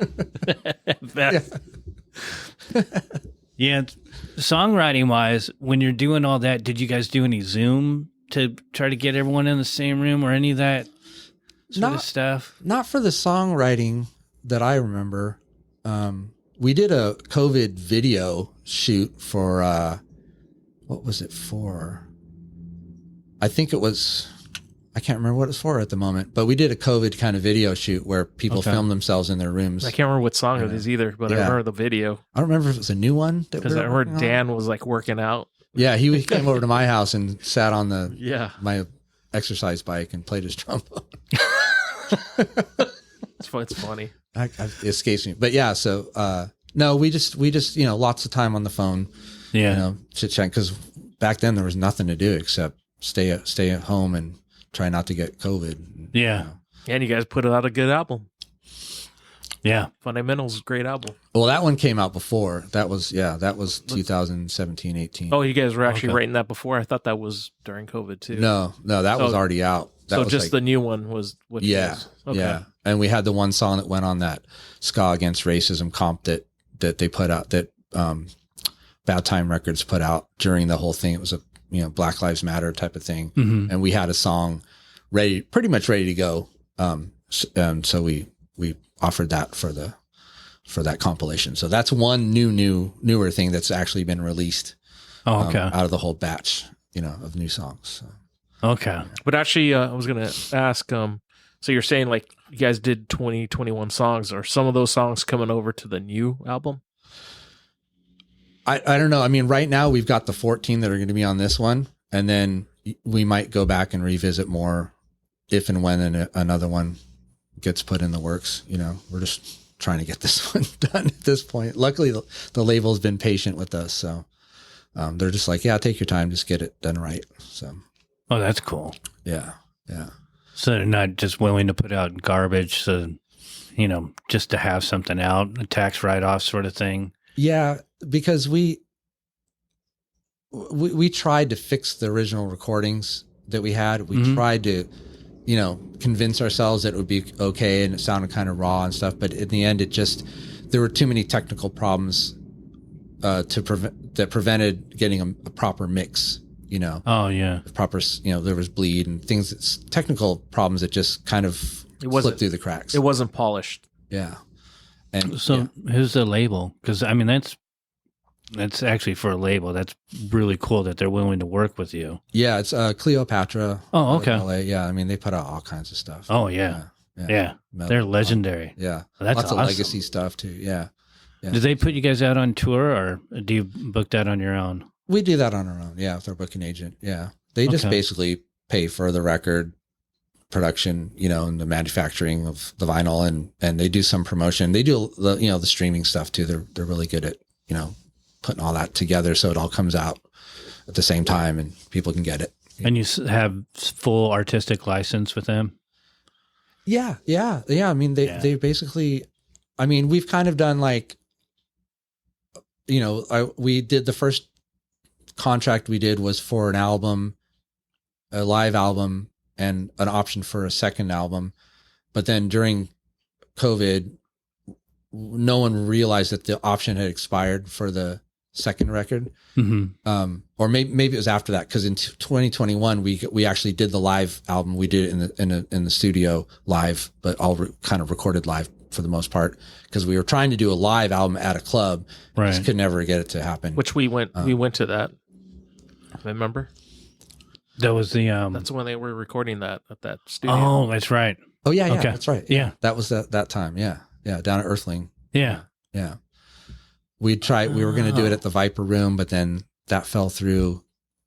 Yeah. Songwriting wise, when you're doing all that, did you guys do any Zoom to try to get everyone in the same room or any of that sort of stuff? Not for the songwriting that I remember. We did a COVID video shoot for, what was it for? I think it was, I can't remember what it was for at the moment, but we did a COVID kind of video shoot where people filmed themselves in their rooms. I can't remember what song it is either, but I remember the video. I don't remember if it was a new one. Because I remember Dan was like working out. Yeah, he came over to my house and sat on my exercise bike and played his trombone. It's funny. It escapes me. But yeah, so no, we just lots of time on the phone. Yeah. Chit chat, because back then there was nothing to do except stay at home and try not to get COVID. Yeah. And you guys put out a good album. Yeah. Fundamentals, great album. Well, that one came out before. That was 2017, 18. Oh, you guys were actually writing that before? I thought that was during COVID too. No, that was already out. That was just the new one was what was. Okay. Yeah. And we had the one song that went on that Ska Against Racism comp that they put out, that Bad Time Records put out during the whole thing. It was a Black Lives Matter type of thing. Mm-hmm. And we had a song pretty much ready to go. And so we offered that for that compilation. So that's one newer thing that's actually been released. Oh, okay. Out of the whole batch, of new songs. So. Okay. But actually, I was going to ask, so you're saying like you guys did 21 songs. Are some of those songs coming over to the new album? I don't know. I mean, right now we've got the 14 that are going to be on this one, and then we might go back and revisit more if and when another one gets put in the works. We're just trying to get this one done at this point. Luckily, the label's been patient with us, so they're just like, yeah, take your time, just get it done right. So, oh, that's cool. Yeah. So they're not just willing to put out garbage, so just to have something out, a tax write-off sort of thing. Yeah, because we tried to fix the original recordings that we had. We tried to, convince ourselves that it would be okay, and it sounded kind of raw and stuff. But in the end, there were too many technical problems that prevented getting a proper mix. Oh yeah, proper. There was bleed and things. Technical problems that just kind of slipped through the cracks. It wasn't polished. Yeah. And so who's the label? Because I mean, that's actually for a label. That's really cool that they're willing to work with you. Yeah, it's Cleopatra. Oh, okay. LA. Yeah, I mean, they put out all kinds of stuff. Oh yeah. They're legendary. Yeah, that's lots awesome. of legacy stuff too. Yeah. Did they put you guys out on tour, or do you book that on your own? We do that on our own. Yeah, with our booking agent. Yeah, they just basically pay for the record production, and the manufacturing of the vinyl, and they do some promotion. They do the streaming stuff too. They're really good at putting all that together so it all comes out at the same time and people can get it. And you have full artistic license with them? Yeah. I mean, they basically, I mean, we've kind of done like, we did the first contract we did was for an album, a live album, and an option for a second album. But then during COVID, no one realized that the option had expired for the second record. Mm-hmm. Or maybe it was after that, because in 2021 we actually did the live album. We did it in the studio live, but all kind of recorded live for the most part, because we were trying to do a live album at a club. Right. Just could never get it to happen. Which we went to that. Remember? That was the That's when they were recording that at that studio. Oh, that's right. Oh yeah, Okay. that's right. Yeah. That was that time. Yeah, down at Earthling. Yeah. We were going to do it at the Viper Room, but then that fell through.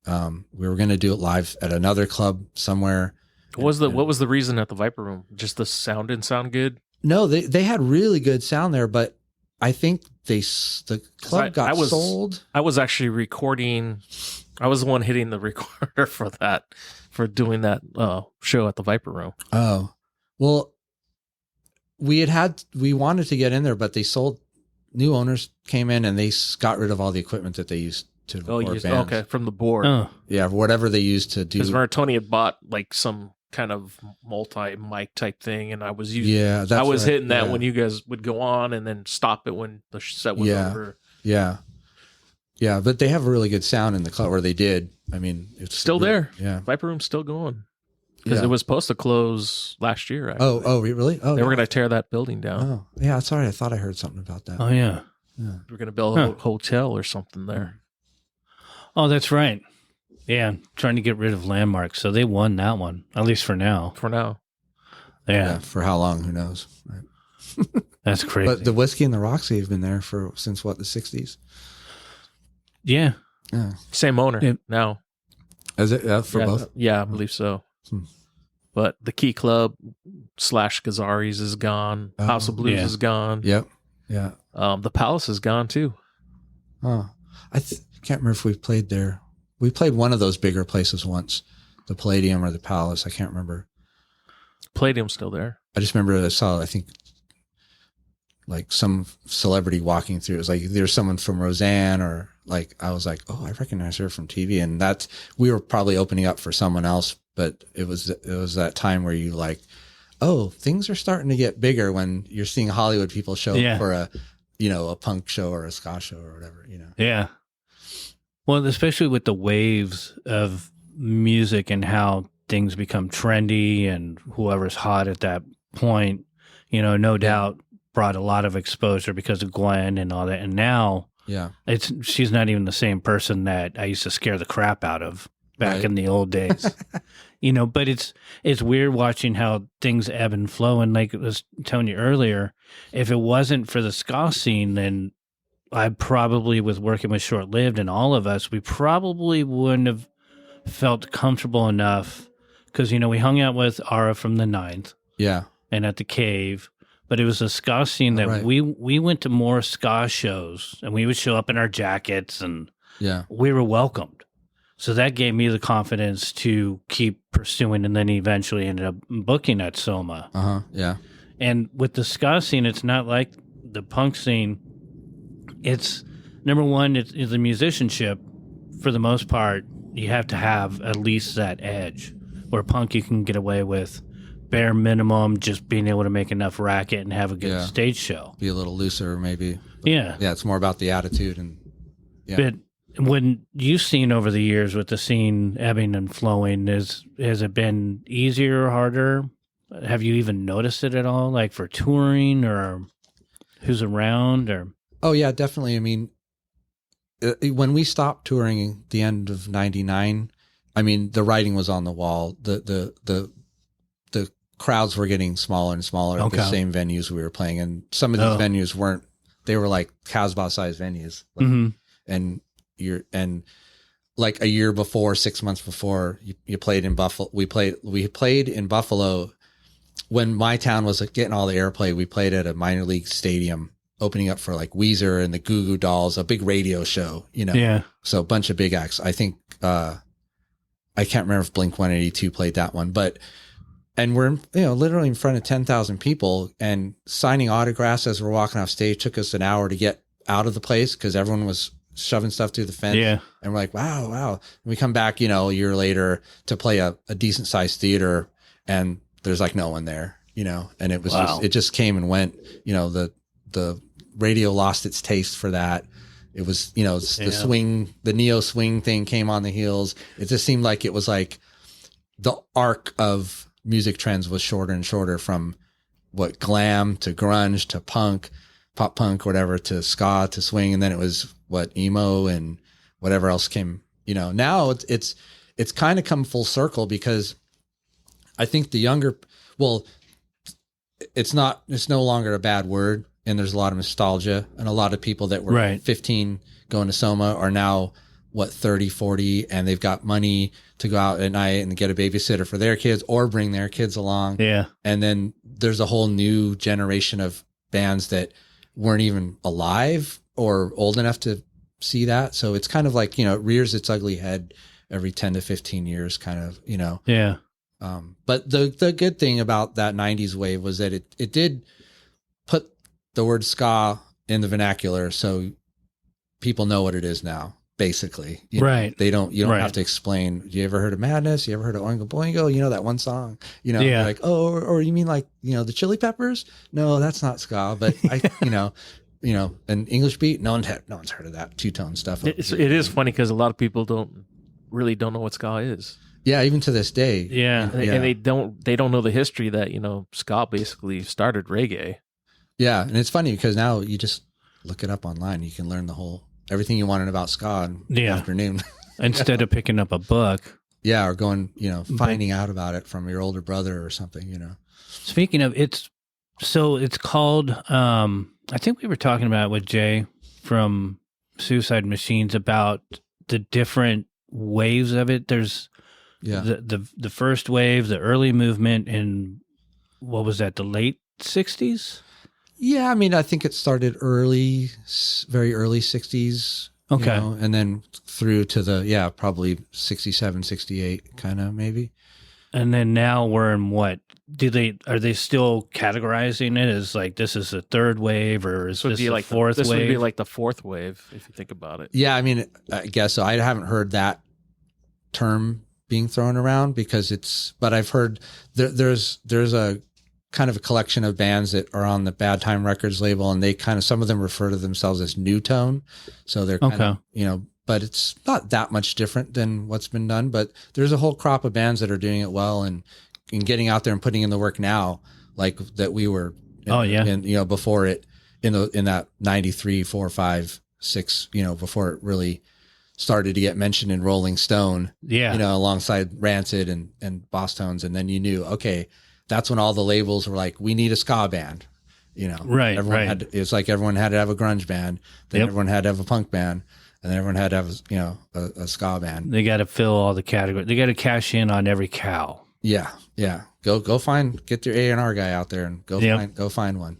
We were going to do it live at another club somewhere. What was the reason at the Viper Room? Just the sound didn't sound good? No, they had really good sound there, but I think the club got sold. I was actually recording. I was the one hitting the recorder for doing that show at the Viper Room. Oh, well, we wanted to get in there, but they sold. New owners came in and they got rid of all the equipment that they used to record bands. Okay, from the board. Oh. Yeah, whatever they used to do. Because Tony had bought like some kind of multi-mic type thing, and I was using. Yeah, I was hitting that when you guys would go on, and then stop it when the set was over. Yeah, but they have a really good sound in the club, or they did. I mean, it's still there. Yeah, Viper Room's still going. Because it was supposed to close last year. Actually. Oh, really? Oh, they were going to tear that building down. Oh, yeah. Sorry, I thought I heard something about that. Oh, yeah. They were going to build a hotel or something there. Oh, that's right. Yeah, trying to get rid of Landmark. So they won that one, at least for now. For now. Yeah. For how long? Who knows? Right. That's crazy. But the Whiskey and the Roxy have been there since the 60s? Yeah. Same owner now. Is it for both? Yeah, I believe so. But the Key Club / Gazzari's is gone. House of Blues is gone. Yep. Yeah. The Palace is gone too. Oh, I can't remember if we've played there. We played one of those bigger places once, the Palladium or the Palace. I can't remember. Palladium's still there. I just remember I saw, I think, like some celebrity walking through. It was like there's someone from Roseanne, or like I was like, oh, I recognize her from TV, and we were probably opening up for someone else. But it was that time where you like, oh, things are starting to get bigger when you're seeing Hollywood people show up for a punk show or a ska show or whatever, Yeah. Well, especially with the waves of music and how things become trendy and whoever's hot at that point, no doubt brought a lot of exposure because of Gwen and all that. And now Yeah. she's not even the same person that I used to scare the crap out of back Right. in the old days. But it's weird watching how things ebb and flow. And like I was telling you earlier, if it wasn't for the ska scene, then I probably, with working with Short Lived and all of us, we probably wouldn't have felt comfortable enough because, we hung out with Ara from the Ninth Yeah. and at the Cave, but it was a ska scene that Right. we went to more ska shows and we would show up in our jackets and Yeah. we were welcomed. So that gave me the confidence to keep pursuing, and then eventually ended up booking at Soma. Yeah. And with the ska scene, it's not like the punk scene. It's number one, it's the musicianship. For the most part, you have to have at least that edge. Where punk, you can get away with bare minimum, just being able to make enough racket and have a good Yeah. stage show. Be a little looser, maybe. Yeah. Yeah. It's more about the attitude and. Yeah. But when you've seen over the years with the scene ebbing and flowing, has it been easier or harder? Have you even noticed it at all, like for touring or who's around or? Oh yeah, definitely. I mean, when we stopped touring at the end of '99, I mean, the writing was on the wall. The crowds were getting smaller and smaller at the Okay. same venues we were playing, and some of these venues weren't. They were like Casbah sized venues, Mhm. and like a year before, 6 months before, you played in Buffalo. We played in Buffalo when my town was getting all the airplay. We played at a minor league stadium, opening up for like Weezer and the Goo Goo Dolls, a big radio show, Yeah. So a bunch of big acts. I think, I can't remember if Blink 182 played that one, and we're, literally in front of 10,000 people, and signing autographs as we're walking off stage took us an hour to get out of the place because everyone was shoving stuff through the fence. Yeah. And we're like, wow. And we come back, a year later to play a decent sized theater, and there's like no one there, and it was Wow. it just came and went. The radio lost its taste for that. It was, the swing, the neo swing thing came on the heels. It just seemed like it was like the arc of music trends was shorter and shorter, from what glam to grunge to punk, pop punk, whatever, to ska to swing. And then it was what emo and whatever else came, now it's kind of come full circle, because I think the younger, it's no longer a bad word, and there's a lot of nostalgia, and a lot of people that were Right. 15 going to Soma are now 30, 40, and they've got money to go out at night and get a babysitter for their kids or bring their kids along. Yeah. And then there's a whole new generation of bands that weren't even alive or old enough to see that. So it's kind of like, it rears its ugly head every 10 to 15 years, kind of, Yeah. But the good thing about that 90s wave was that it did put the word ska in the vernacular, so people know what it is now, basically. Right. You don't Right. have to explain. You ever heard of Madness? You ever heard of Oingo Boingo? That one song, Yeah. like, or you mean like, the Chili Peppers? No, that's not ska, but I, an English beat. No one's heard of that two-tone stuff. It is funny because a lot of people don't know what ska is. Yeah. Even to this day. Yeah. And they don't know the history that, ska basically started reggae. Yeah. And it's funny because now you just look it up online. You can learn everything you wanted about ska in the afternoon. Instead of picking up a book. Yeah. Or going, finding out about it from your older brother or something, Speaking of, it's called, I think we were talking about it with Jay from Suicide Machines about the different waves of it. There's the first wave, the early movement in, what was that, the late 60s? Yeah. I mean, I think it started very early 60s. Okay. And then through to probably 67, 68 kind of maybe. And then now we're in what? Are they still categorizing it as like this is the third wave, or is this the fourth wave? This would be like the fourth wave if you think about it. Yeah, I mean, I guess so. I haven't heard that term being thrown around but I've heard there's a kind of a collection of bands that are on the Bad Time Records label, and they some of them refer to themselves as new tone. So they're kind of, but it's not that much different than what's been done. But there's a whole crop of bands that are doing it well and getting out there and putting in the work now, like that we were. Before it in that 93, 4, 5, 6, before it really started to get mentioned in Rolling Stone. Yeah, alongside Rancid and Boss Tones, and then you knew, okay, that's when all the labels were like, we need a ska band. Right. It's like everyone had to have a grunge band, then everyone had to have a punk band, and then everyone had to have a ska band. They got to fill all the categories. They got to cash in on every cow. Yeah. Get your A&R guy out there and go find one.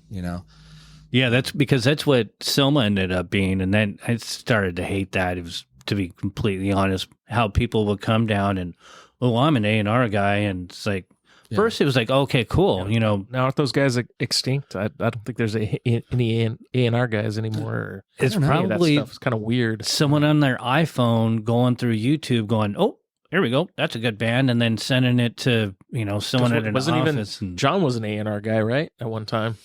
Yeah, that's what Selma ended up being, and then I started to hate that. It was, to be completely honest, how people would come down and, I'm an A&R guy, and it's like, first it was like, okay, cool, Now aren't those guys extinct? I don't think there's any A&R guys anymore. It's probably that stuff is kind of weird. Someone on their iPhone going through YouTube going, here we go, that's a good band, and then sending it to someone at an office. John was an A&R guy, right? At one time,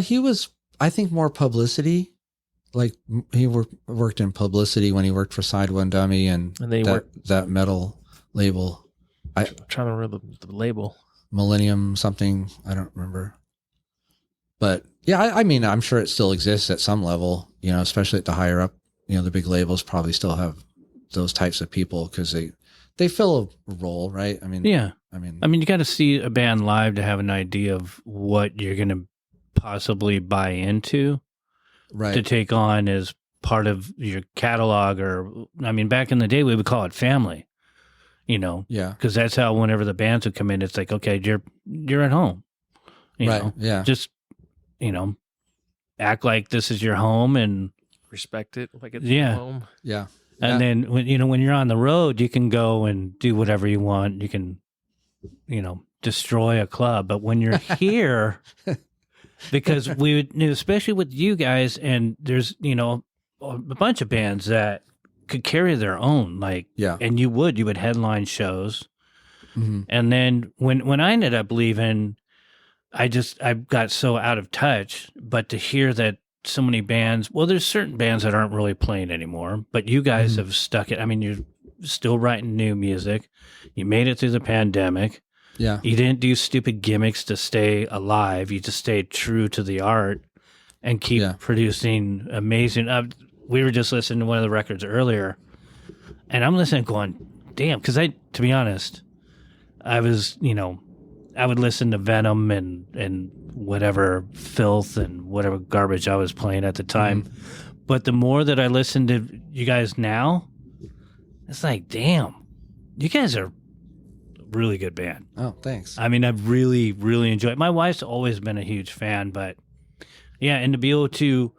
he was, I think, more publicity. Like he worked in publicity when he worked for Side One Dummy and that metal label. I'm trying to remember the label. Millennium something, I don't remember. But yeah, I mean, I'm sure it still exists at some level, especially at the higher up, the big labels probably still have those types of people because they fill a role, right? I mean, yeah. I mean, you got to see a band live to have an idea of what you're going to possibly buy into, right? To take on as part of your catalog, back in the day we would call it family. Because that's how whenever the bands would come in, it's like, okay, you're at home, right? Yeah, just act like this is your home and respect it like it's your home. Yeah, and then when you're on the road, you can go and do whatever you want. You can, destroy a club, but when you're here, because we would, especially with you guys, and there's a bunch of bands that could carry their own, and you would headline shows. Mm-hmm. And then when I ended up leaving, I got so out of touch, but to hear that so many bands, there's certain bands that aren't really playing anymore, but you guys have stuck it. I mean, you're still writing new music. You made it through the pandemic. Yeah. You didn't do stupid gimmicks to stay alive. You just stayed true to the art and keep producing amazing. We were just listening to one of the records earlier, and I'm listening going, damn, because to be honest, I was, I would listen to Venom and whatever filth and whatever garbage I was playing at the time. But the more that I listen to you guys now, it's like, damn, you guys are a really good band. Oh, thanks. I mean, I've really, really enjoyed it. My wife's always been a huge fan, but yeah, and to be able to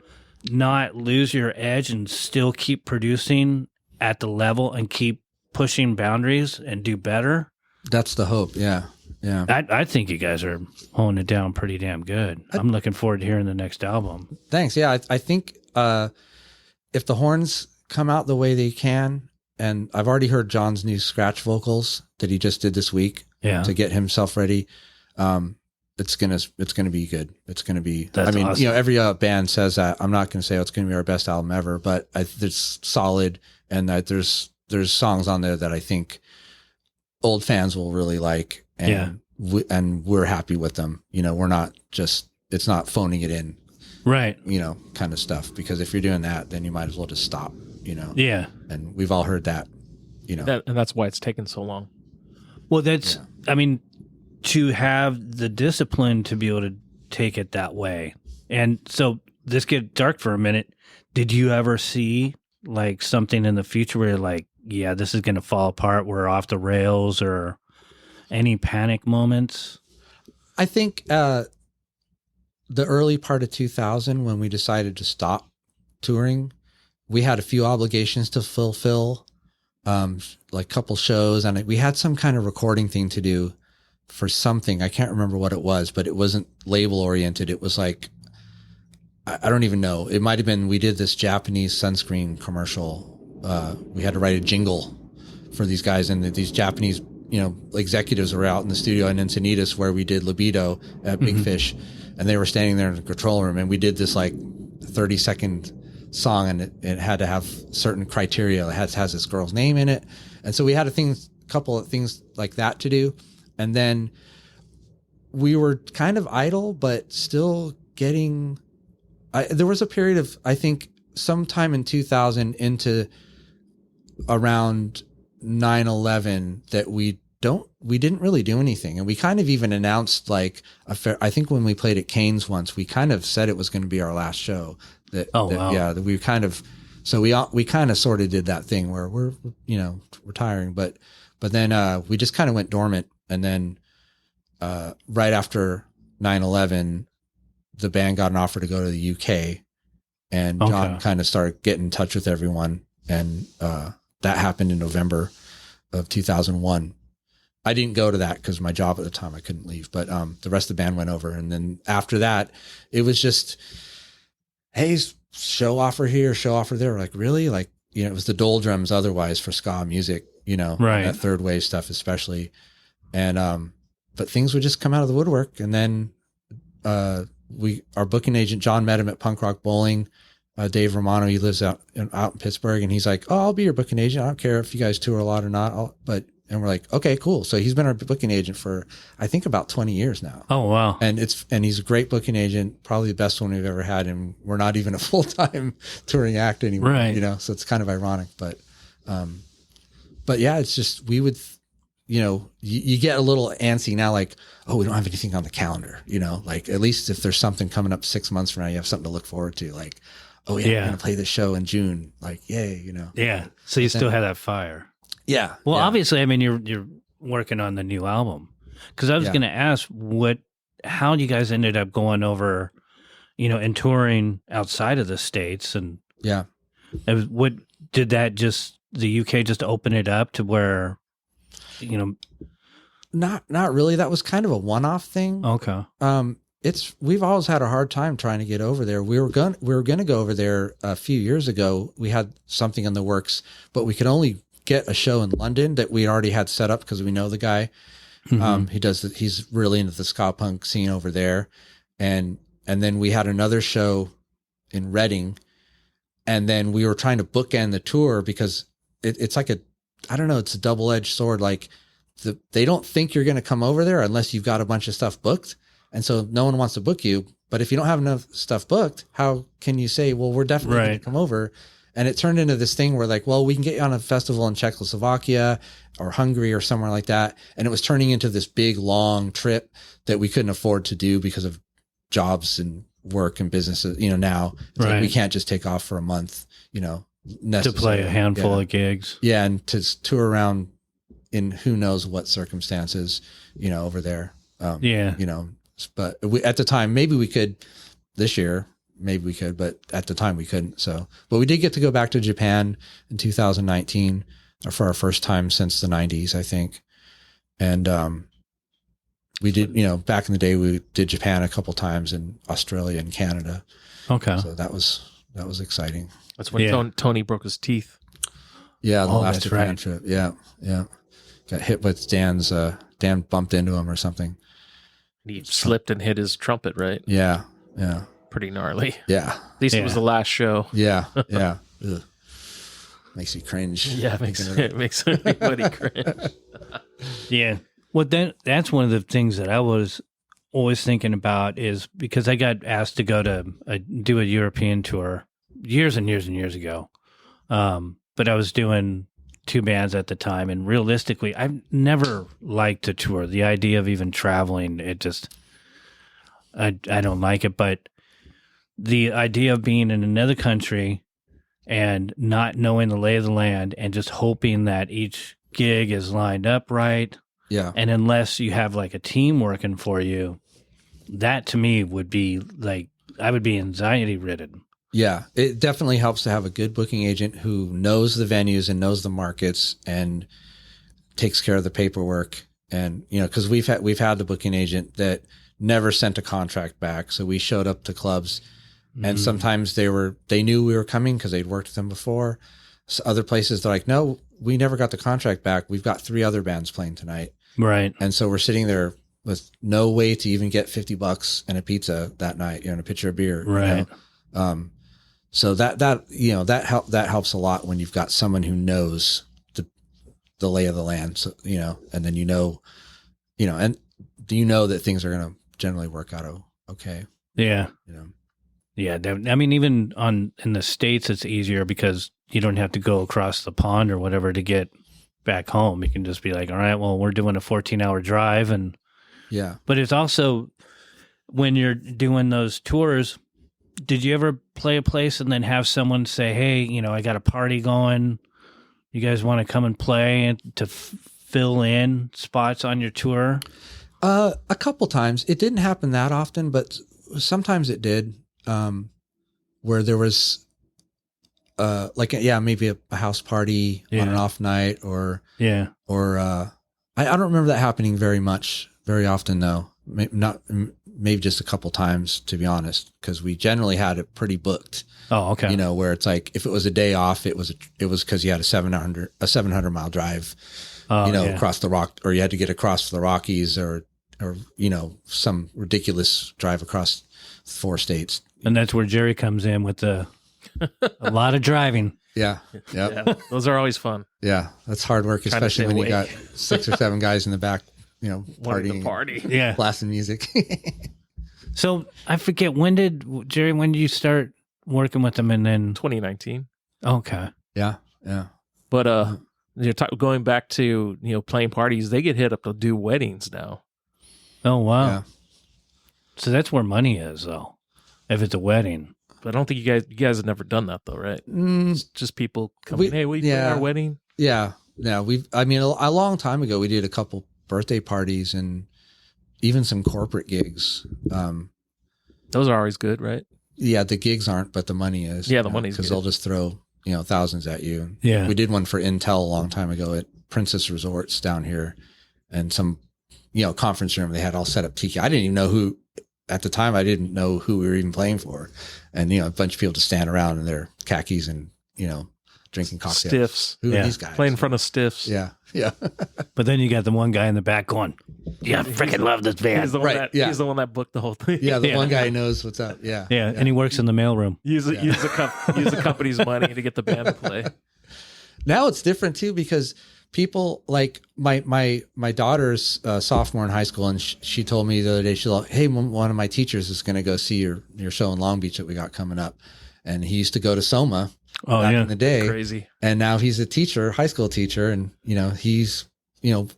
not lose your edge and still keep producing at the level and keep pushing boundaries and do better. That's the hope. Yeah. Yeah. I think you guys are holding it down pretty damn good. I'm looking forward to hearing the next album. Thanks. Yeah. I think if the horns come out the way they can, and I've already heard John's new scratch vocals that he just did this week to get himself ready. It's gonna be good. It's gonna be. That's awesome. Every band says that. I'm not gonna say it's gonna be our best album ever, but it's solid, and that there's songs on there that I think old fans will really like, and we're happy with them. We're not just. It's not phoning it in, right? Kind of stuff. Because if you're doing that, then you might as well just stop. Yeah. And we've all heard that. And that's why it's taken so long. Well, that's. I mean, to have the discipline to be able to take it that way. And so this get dark for a minute. Did you ever see like something in the future where you're like, yeah, this is going to fall apart, we're off the rails, or any panic moments? I think the early part of 2000, when we decided to stop touring, we had a few obligations to fulfill, like a couple shows, and we had some kind of recording thing to do for something. I can't remember what it was, but it wasn't label oriented. It was like, I don't even know. It might've been, we did this Japanese sunscreen commercial. We had to write a jingle for these guys, and these Japanese, executives were out in the studio in Encinitas where we did Libido at Big Fish, and they were standing there in the control room, and we did this like 30-second song, and it had to have certain criteria. It has this girl's name in it, and so we had a couple of things like that to do, and then we were kind of idle, but still getting. There was a period of, I think, sometime in 2000 into around 9/11 that we didn't really do anything, and we kind of even announced like I think when we played at Cane's once, we kind of said it was going to be our last show. That we kind of, so we kind of sort of did that thing where we're retiring, but then we just kind of went dormant, and then right after 9/11, the band got an offer to go to the UK, and John kind of started getting in touch with everyone, and that happened in November of 2001. I didn't go to that because my job at the time, I couldn't leave, but the rest of the band went over. And then after that, it was just, hey, show offer here, show offer there. Like, really? Like, it was the doldrums otherwise for ska music, right. That third wave stuff especially. And but things would just come out of the woodwork. And then our booking agent, John, met him at Punk Rock Bowling. Dave Romano, he lives out in Pittsburgh, and he's like, "Oh, I'll be your booking agent. I don't care if you guys tour a lot or not." And we're like, "Okay, cool." So he's been our booking agent for, I think, about 20 years now. Oh, wow. And he's a great booking agent, probably the best one we've ever had. And we're not even a full-time touring act anymore, right. So it's kind of ironic, but yeah, it's just, we would, you get a little antsy now, like, oh, we don't have anything on the calendar, like at least if there's something coming up 6 months from now, you have something to look forward to, like, oh yeah, we're going to play this show in June. Like, yay, Yeah. So you still have that fire. Yeah. Well, yeah. obviously, I mean, you're working on the new album, because I was going to ask how you guys ended up going over, and touring outside of the States, and yeah, what did that the UK just open it up to where, Not really. That was kind of a one-off thing. Okay. We've always had a hard time trying to get over there. We were going to go over there a few years ago. We had something in the works, but we could only get a show in London that we already had set up because we know the guy. Mm-hmm. He's really into the ska punk scene over there. And then we had another show in Reading, and then we were trying to bookend the tour because it's like it's a double-edged sword. Like they don't think you're going to come over there unless you've got a bunch of stuff booked. And so no one wants to book you, but if you don't have enough stuff booked, how can you say, well, we're definitely going to come over? And it turned into this thing where like, well, we can get you on a festival in Czechoslovakia or Hungary or somewhere like that. And it was turning into this big, long trip that we couldn't afford to do because of jobs and work and businesses. Now it's like we can't just take off for a month, to play a handful of gigs. Yeah. And to tour around in who knows what circumstances, over there. But at the time, maybe we could this year, but at the time we couldn't. So, but we did get to go back to Japan in 2019 for our first time since the 90s, I think. And, we did, back in the day, we did Japan a couple times, in Australia and Canada. Okay. So that was exciting. That's when Tony broke his teeth. Yeah. The last Japan trip. Yeah. Yeah. Got hit with Dan bumped into him or something. He slipped and hit his trumpet, right? Yeah. Yeah. Pretty gnarly. Yeah. At least it was the last show. Yeah. Yeah. Makes you cringe. Yeah, it makes anybody cringe. Yeah. Well, that's one of the things that I was always thinking about, is because I got asked to go to do a European tour years and years and years ago. But I was doing 2 bands at the time, and realistically, I've never liked to tour. The idea of even traveling, it just, I don't like it. But the idea of being in another country and not knowing the lay of the land and just hoping that each gig is lined up right. Yeah. And unless you have like a team working for you, that to me would be like, I would be anxiety ridden. Yeah, it definitely helps to have a good booking agent who knows the venues and knows the markets and takes care of the paperwork. And, because we've had the booking agent that never sent a contract back. So we showed up to clubs, and sometimes they knew we were coming because they'd worked with them before. So other places, they're like, no, we never got the contract back. We've got 3 other bands playing tonight. Right. And so we're sitting there with no way to even get $50 and a pizza that night, and a pitcher of beer. Right. So that helps a lot when you've got someone who knows the lay of the land. So, and then and that things are going to generally work out okay. Yeah. Yeah. I mean, even in the States, it's easier because you don't have to go across the pond or whatever to get back home. You can just be like, all right, well, we're doing a 14-hour drive. But it's also when you're doing those tours, did you ever play a place and then have someone say, hey, I got a party going. You guys want to come and play and to fill in spots on your tour? A couple times. It didn't happen that often, but sometimes it did. Where there was, maybe a house party on an off night or I don't remember that happening very often though. Maybe just a couple times, to be honest, because we generally had it pretty booked. Oh, okay. Where it's like, if it was a day off, it was because you had a 700-mile drive, across the rock, or you had to get across the Rockies or some ridiculous drive across 4 states. And that's where Jerry comes in with a lot of driving. Yeah. Yep. Yeah. Those are always fun. Yeah. That's hard work, especially when you got 6 or 7 guys in the back, partying. Party. Yeah. Blasting music. So I forget, when did you start working with them? And then 2019. Okay. Yeah. Yeah. But you're going back to playing parties. They get hit up to do weddings now. Oh wow. Yeah. So that's where money is, though. If it's a wedding. But I don't think you guys have never done that though, right? It's just people coming. Hey, we play our wedding. Yeah. Yeah. A long time ago, we did a couple birthday parties and even some corporate gigs. Those are always good, right? Yeah, the gigs aren't, but the money is. Yeah, the money's because good. they'll just throw thousands at you. Yeah, we did one for Intel a long time ago at Princess Resorts down here, and some conference room they had all set up tiki. I didn't even know who at the time. I didn't know who we were even playing for, and a bunch of people just stand around in their khakis and drinking cocktails. Stiffs. Who are these guys? Play in front of stiffs. Yeah, yeah. But then you got the one guy in the back going, "Yeah, I freaking love this band." He's the one that booked the whole thing. Yeah, the one guy knows what's up. Yeah, yeah, and he works in the mailroom. Use the company's money to get the band to play. Now it's different too, because people like my daughter's sophomore in high school, and she told me the other day, she's like, hey, one of my teachers is going to go see your show in Long Beach that we got coming up, and he used to go to Soma back in the day. Crazy. And now he's a teacher, high school teacher, and he's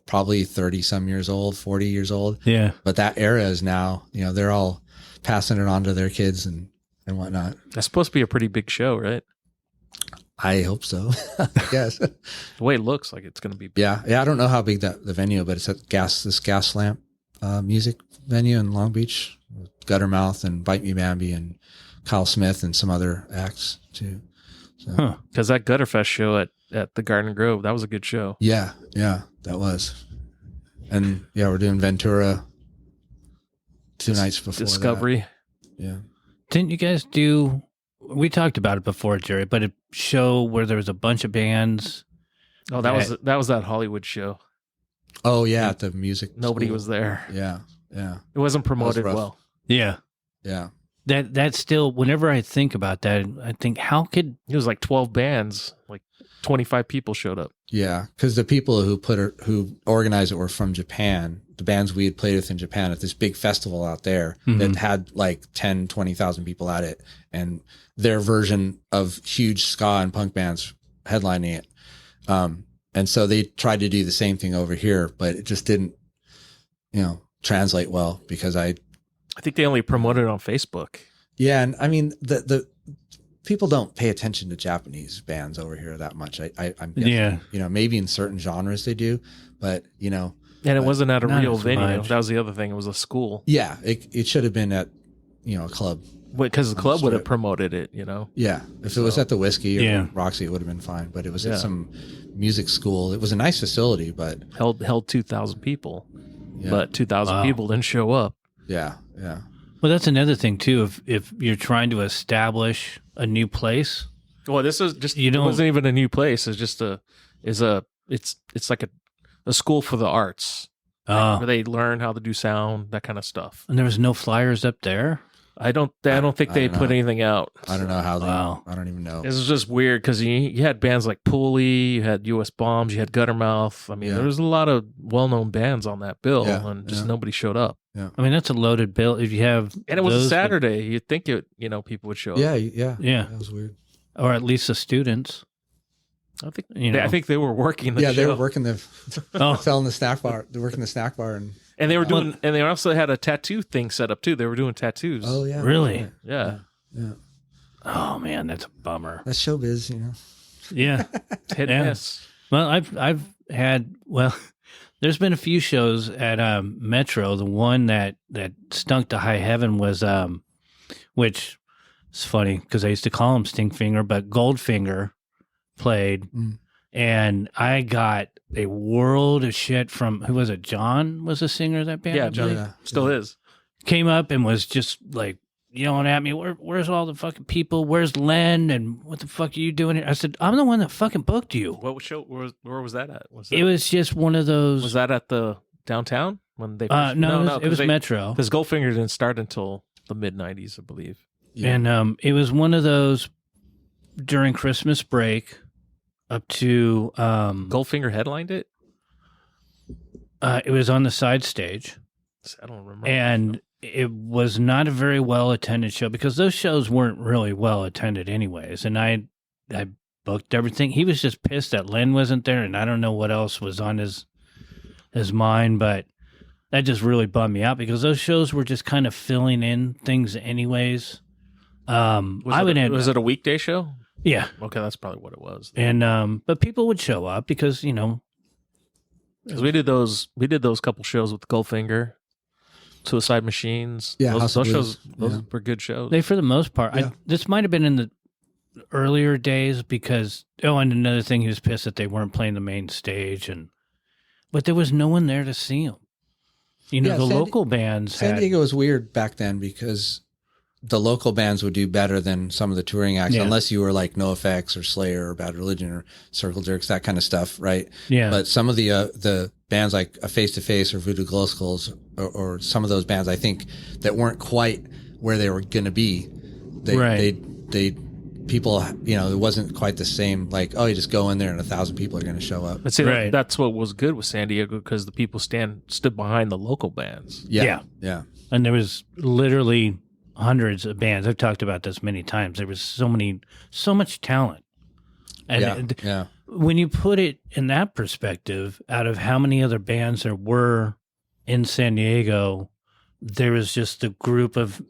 probably 30 some years old, 40 years old. Yeah, but that era is now they're all passing it on to their kids and whatnot. That's supposed to be a pretty big show, right? I hope so. I guess the way it looks like it's going to be big. Yeah. I don't know how big the venue, but it's at this Gas Lamp music venue in Long Beach. Guttermouth and Bite Me Bambi and Kyle Smith and some other acts too. So. Because that Gutterfest show at the Garden Grove, that was a good show. Yeah, that was. And we're doing Ventura 2 nights before Discovery. That. Yeah. Didn't you guys do? We talked about it before, Jerry, but a show where there was a bunch of bands. Oh, that was that Hollywood show. Oh yeah, at the music. Nobody school. was there. Yeah. It wasn't promoted well. Yeah. That's still. Whenever I think about that, I think it was like 12 bands, like 25 people showed up. Yeah, because the people who organized it were from Japan. The bands we had played with in Japan at this big festival out there that had like 10, 20,000 people at it, and their version of huge ska and punk bands headlining it. And so they tried to do the same thing over here, but it just didn't, translate well because I think they only promoted it on Facebook. Yeah, and I mean the people don't pay attention to Japanese bands over here that much. I'm guessing, maybe in certain genres they do, but and it wasn't at a real as venue. much. That was the other thing. It was a school. Yeah, it should have been at a club. Because the club would have promoted it, Yeah, if it was at the Whiskey or Roxy, it would have been fine. But it was at some music school. It was a nice facility, but held 2,000 people. Yeah. But 2,000 people didn't show up. Yeah. Well, that's another thing too. If you're trying to establish a new place, well, this is just it wasn't even a new place. It's just it's like a school for the arts where they learn how to do sound, that kind of stuff. And there was no flyers up there. I don't think they put anything out. I don't know how they. Wow. I don't even know. It was just weird because you had bands like Pulley, you had U.S. Bombs, you had Guttermouth. I mean, there was a lot of well-known bands on that bill, and just nobody showed up. Yeah. I mean, that's a loaded bill. If you have, and it was a Saturday, you'd think people would show up. Yeah. That was weird. Or at least the students. I think they were working. They were working selling the snack bar. They're working the snack bar, and they were doing, and they also had a tattoo thing set up too. They were doing tattoos. Oh yeah, really? Yeah. Oh man, that's a bummer. That's showbiz, Yeah, hit and miss. Well, I've had there's been a few shows at Metro. The one that stunk to high heaven was which is funny because I used to call him Stinkfinger, but Goldfinger played, and I got a world of shit from who was it? John was the singer of that band. Yeah, John still is. Came up and was just like yelling at me, where's all the fucking people? Where's Len? And what the fuck are you doing here? I said, I'm the one that fucking booked you. What show? Where was that at? It was just one of those. Was that at the downtown when they? No, it was Metro. Because Goldfinger didn't start until the mid '90s, I believe. Yeah. And it was one of those during Christmas break up to Goldfinger headlined it. It was on the side stage. I don't remember. And it was not a very well attended show because those shows weren't really well attended anyways. And I booked everything. He was just pissed that Len wasn't there, and I don't know what else was on his mind, but that just really bummed me out because those shows were just kind of filling in things anyways. Was it a weekday show? Yeah. Okay, that's probably what it was. And but people would show up because because we did those couple shows with Goldfinger, Suicide Machines. Yeah, those shows were good shows. They, for the most part, this might have been in the earlier days because and another thing, he was pissed that they weren't playing the main stage, but there was no one there to see them. The local bands. San Diego was weird back then because the local bands would do better than some of the touring acts, unless you were like NoFX or Slayer or Bad Religion or Circle Jerks, that kind of stuff, right? Yeah. But some of the bands like a Face to Face or Voodoo Glow Skulls or some of those bands, I think that weren't quite where they were going to be. People, it wasn't quite the same. Like, you just go in there and 1,000 people are going to show up. But see, that's what was good with San Diego because the people stood behind the local bands. Yeah. And there was literally hundreds of bands. I've talked about this many times. There was so much talent. And when you put it in that perspective, out of how many other bands there were in San Diego, there was just a group of,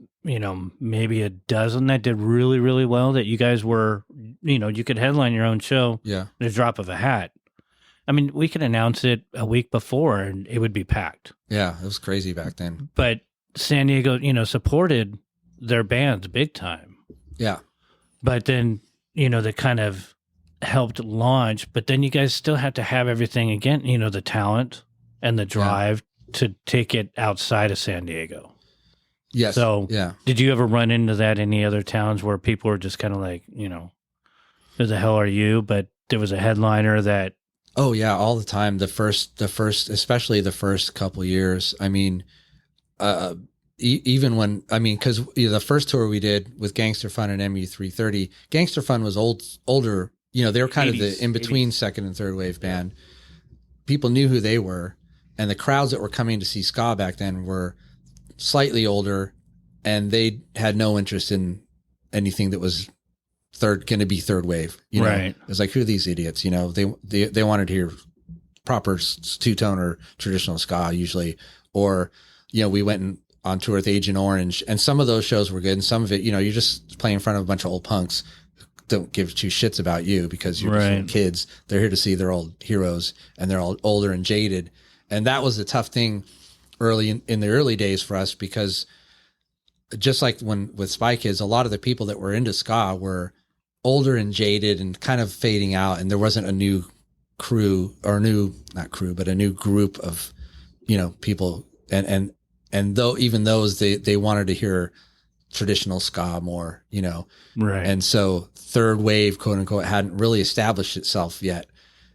maybe a dozen that did really, really well that you guys were, you could headline your own show in a drop of a hat. I mean, we could announce it a week before and it would be packed. Yeah, it was crazy back then. But San Diego, supported their bands big time. Yeah. But then, they kind of helped launch, but then you guys still have to have everything again, the talent and the drive to take it outside of San Diego. Yes. So, did you ever run into that in any other towns where people were just kind of like, who the hell are you? But there was a headliner that. Oh yeah, all the time. The first, especially the first couple years. I mean, even when, because the first tour we did with Gangster Fun and MU330, Gangster Fun was older. They were kind 80s, of the in between 80s. Second and third wave band. People knew who they were, and the crowds that were coming to see ska back then were slightly older, and they had no interest in anything that was going to be third wave. Right. It was like, who are these idiots? They wanted to hear proper two-tone or traditional ska usually, or we went on tour with Agent Orange, and some of those shows were good, and some of it, you're just playing in front of a bunch of old punks who don't give two shits about you because you're just kids. They're here to see their old heroes, and they're all older and jaded. And that was a tough thing early in the early days for us, because just like with Spy Kids, a lot of the people that were into ska were older and jaded and kind of fading out, and there wasn't a new crew or a new group of people, and though even those they wanted to hear traditional ska more, right. And so third wave, quote unquote, hadn't really established itself yet.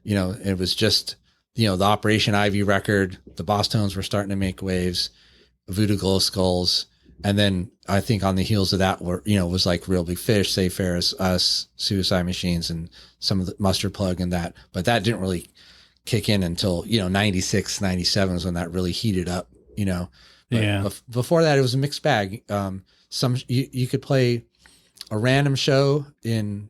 It was just the Operation Ivy record, the Boss Tones were starting to make waves, Voodoo Glow Skulls, And then I think on the heels of that were, was like Real Big Fish, Say Ferris, us, Suicide Machines, and some of the Mustard Plug and that. But that didn't really kick in until, 96, 97 was when that really heated up, But Yeah. before that, it was a mixed bag. You could play a random show in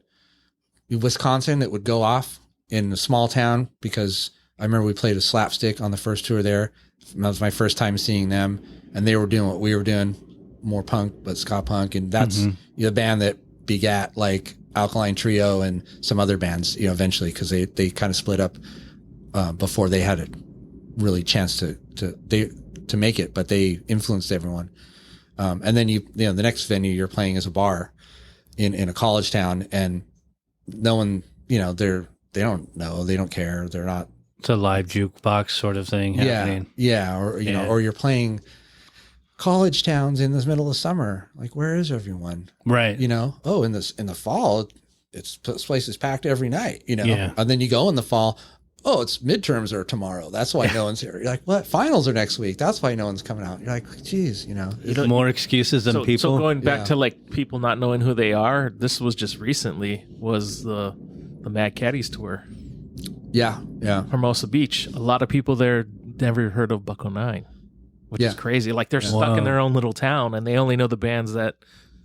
Wisconsin that would go off in a small town, because I remember we played a Slapstick on the first tour there. That was my first time seeing them, and they were doing what we were doing, more punk, but ska punk. And that's the band that begat like Alkaline Trio and some other bands, eventually, because they kind of split up before they had a really chance to make it, but they influenced everyone. And then the next venue you're playing is a bar in a college town, and no one, they don't know, they don't care, they're not. It's a live jukebox sort of thing happening. Yeah, or or you're playing college towns in the middle of summer. Like, where is everyone? Right. In the fall, this place is packed every night. Yeah. And then you go in the fall. Oh, it's midterms are tomorrow. That's why no one's here. You're like, what? Finals are next week. That's why no one's coming out. You're like, geez, More excuses than people. So going back to like people not knowing who they are, this was just recently was the Mad Caddies tour. Yeah. Hermosa Beach. A lot of people there never heard of Bucko 9, which is crazy. Like they're stuck in their own little town and they only know the bands that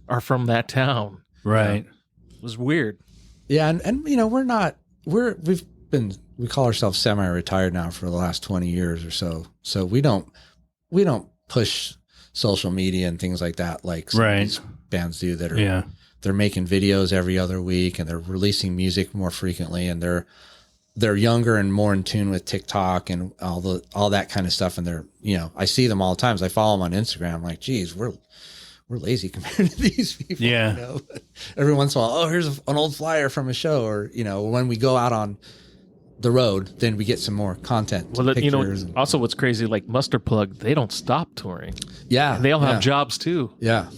are from that town. Right. It was weird. Yeah, and we call ourselves semi-retired now for the last 20 years or so. So we don't push social media and things like that like some of these bands do that are they're making videos every other week, and they're releasing music more frequently, and they're younger and more in tune with TikTok and all that kind of stuff. And they're, I see them all the time. I follow them on Instagram. I'm like, geez, we're lazy compared to these people. Yeah. Every once in a while, here's an old flyer from a show, or when we go out on the road, then we get some more content. Well, pictures also what's crazy, like Mustard Plug, they don't stop touring. Yeah. And they all have jobs too. Yeah.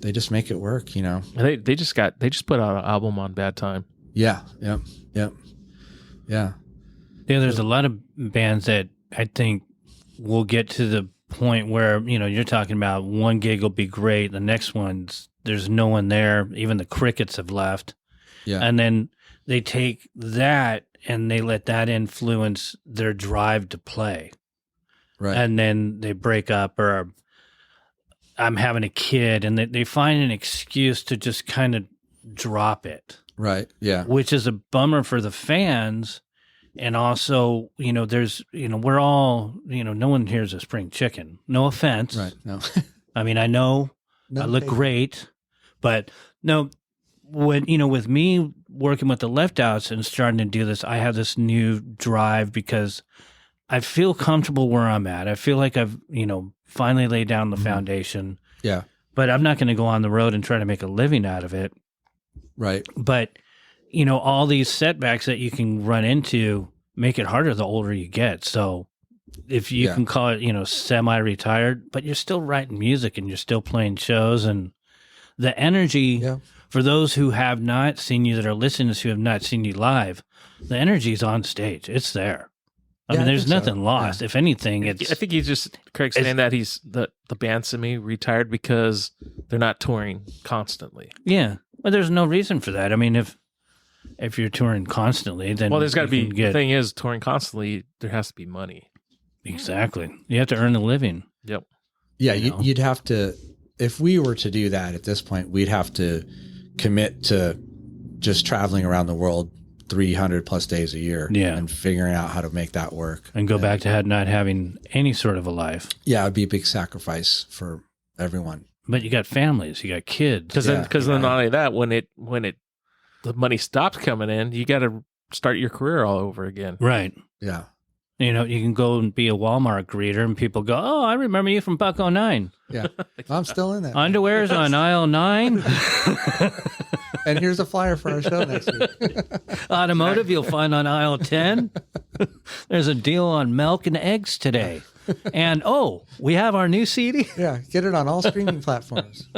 They just make it work, And they just put out an album on Bad Time. Yeah. Yep. Yeah. Yeah, there's a lot of bands that I think will get to the point where, you're talking about one gig will be great. The next one's, there's no one there. Even the Crickets have left. Yeah. And then they take that and they let that influence their drive to play. Right. And then they break up, or I'm having a kid, and they find an excuse to just kind of drop it. Right. Yeah. Which is a bummer for the fans. And also, there's, we're all, no one here's a spring chicken. No offense. Right. No. I mean, I know I look great, but no, when, with me working with the Left Outs and starting to do this, I have this new drive because I feel comfortable where I'm at. I feel like I've, finally laid down the foundation. Yeah. But I'm not going to go on the road and try to make a living out of it. Right. But, all these setbacks that you can run into make it harder the older you get. So if you can call it, semi-retired, but you're still writing music and you're still playing shows, and the energy for those who have not seen you, that are listeners who have not seen you live, the energy's on stage. It's there. I mean, there's nothing lost. If anything, it's... I think he's just, Craig's saying that he's the band semi-retired because they're not touring constantly. Yeah. But there's no reason for that. I mean, if you're touring constantly, then... Well, there's got to be... The thing is, touring constantly, there has to be money. Exactly. You have to earn a living. Yep. Yeah, you'd have to... If we were to do that at this point, we'd have to commit to just traveling around the world 300 plus days a year, and figuring out how to make that work, and go back to not having any sort of a life. Yeah, it'd be a big sacrifice for everyone. But you got families, you got kids. Because then not only that, when the money stops coming in, you got to start your career all over again. Right. Yeah. You can go and be a Walmart greeter, and people go, "Oh, I remember you from Bucko 9." Yeah, I'm still in that. Underwear's on aisle 9. And here's a flyer for our show next week. Automotive, you'll find on aisle 10. There's a deal on milk and eggs today. And, we have our new CD. Yeah, get it on all streaming platforms.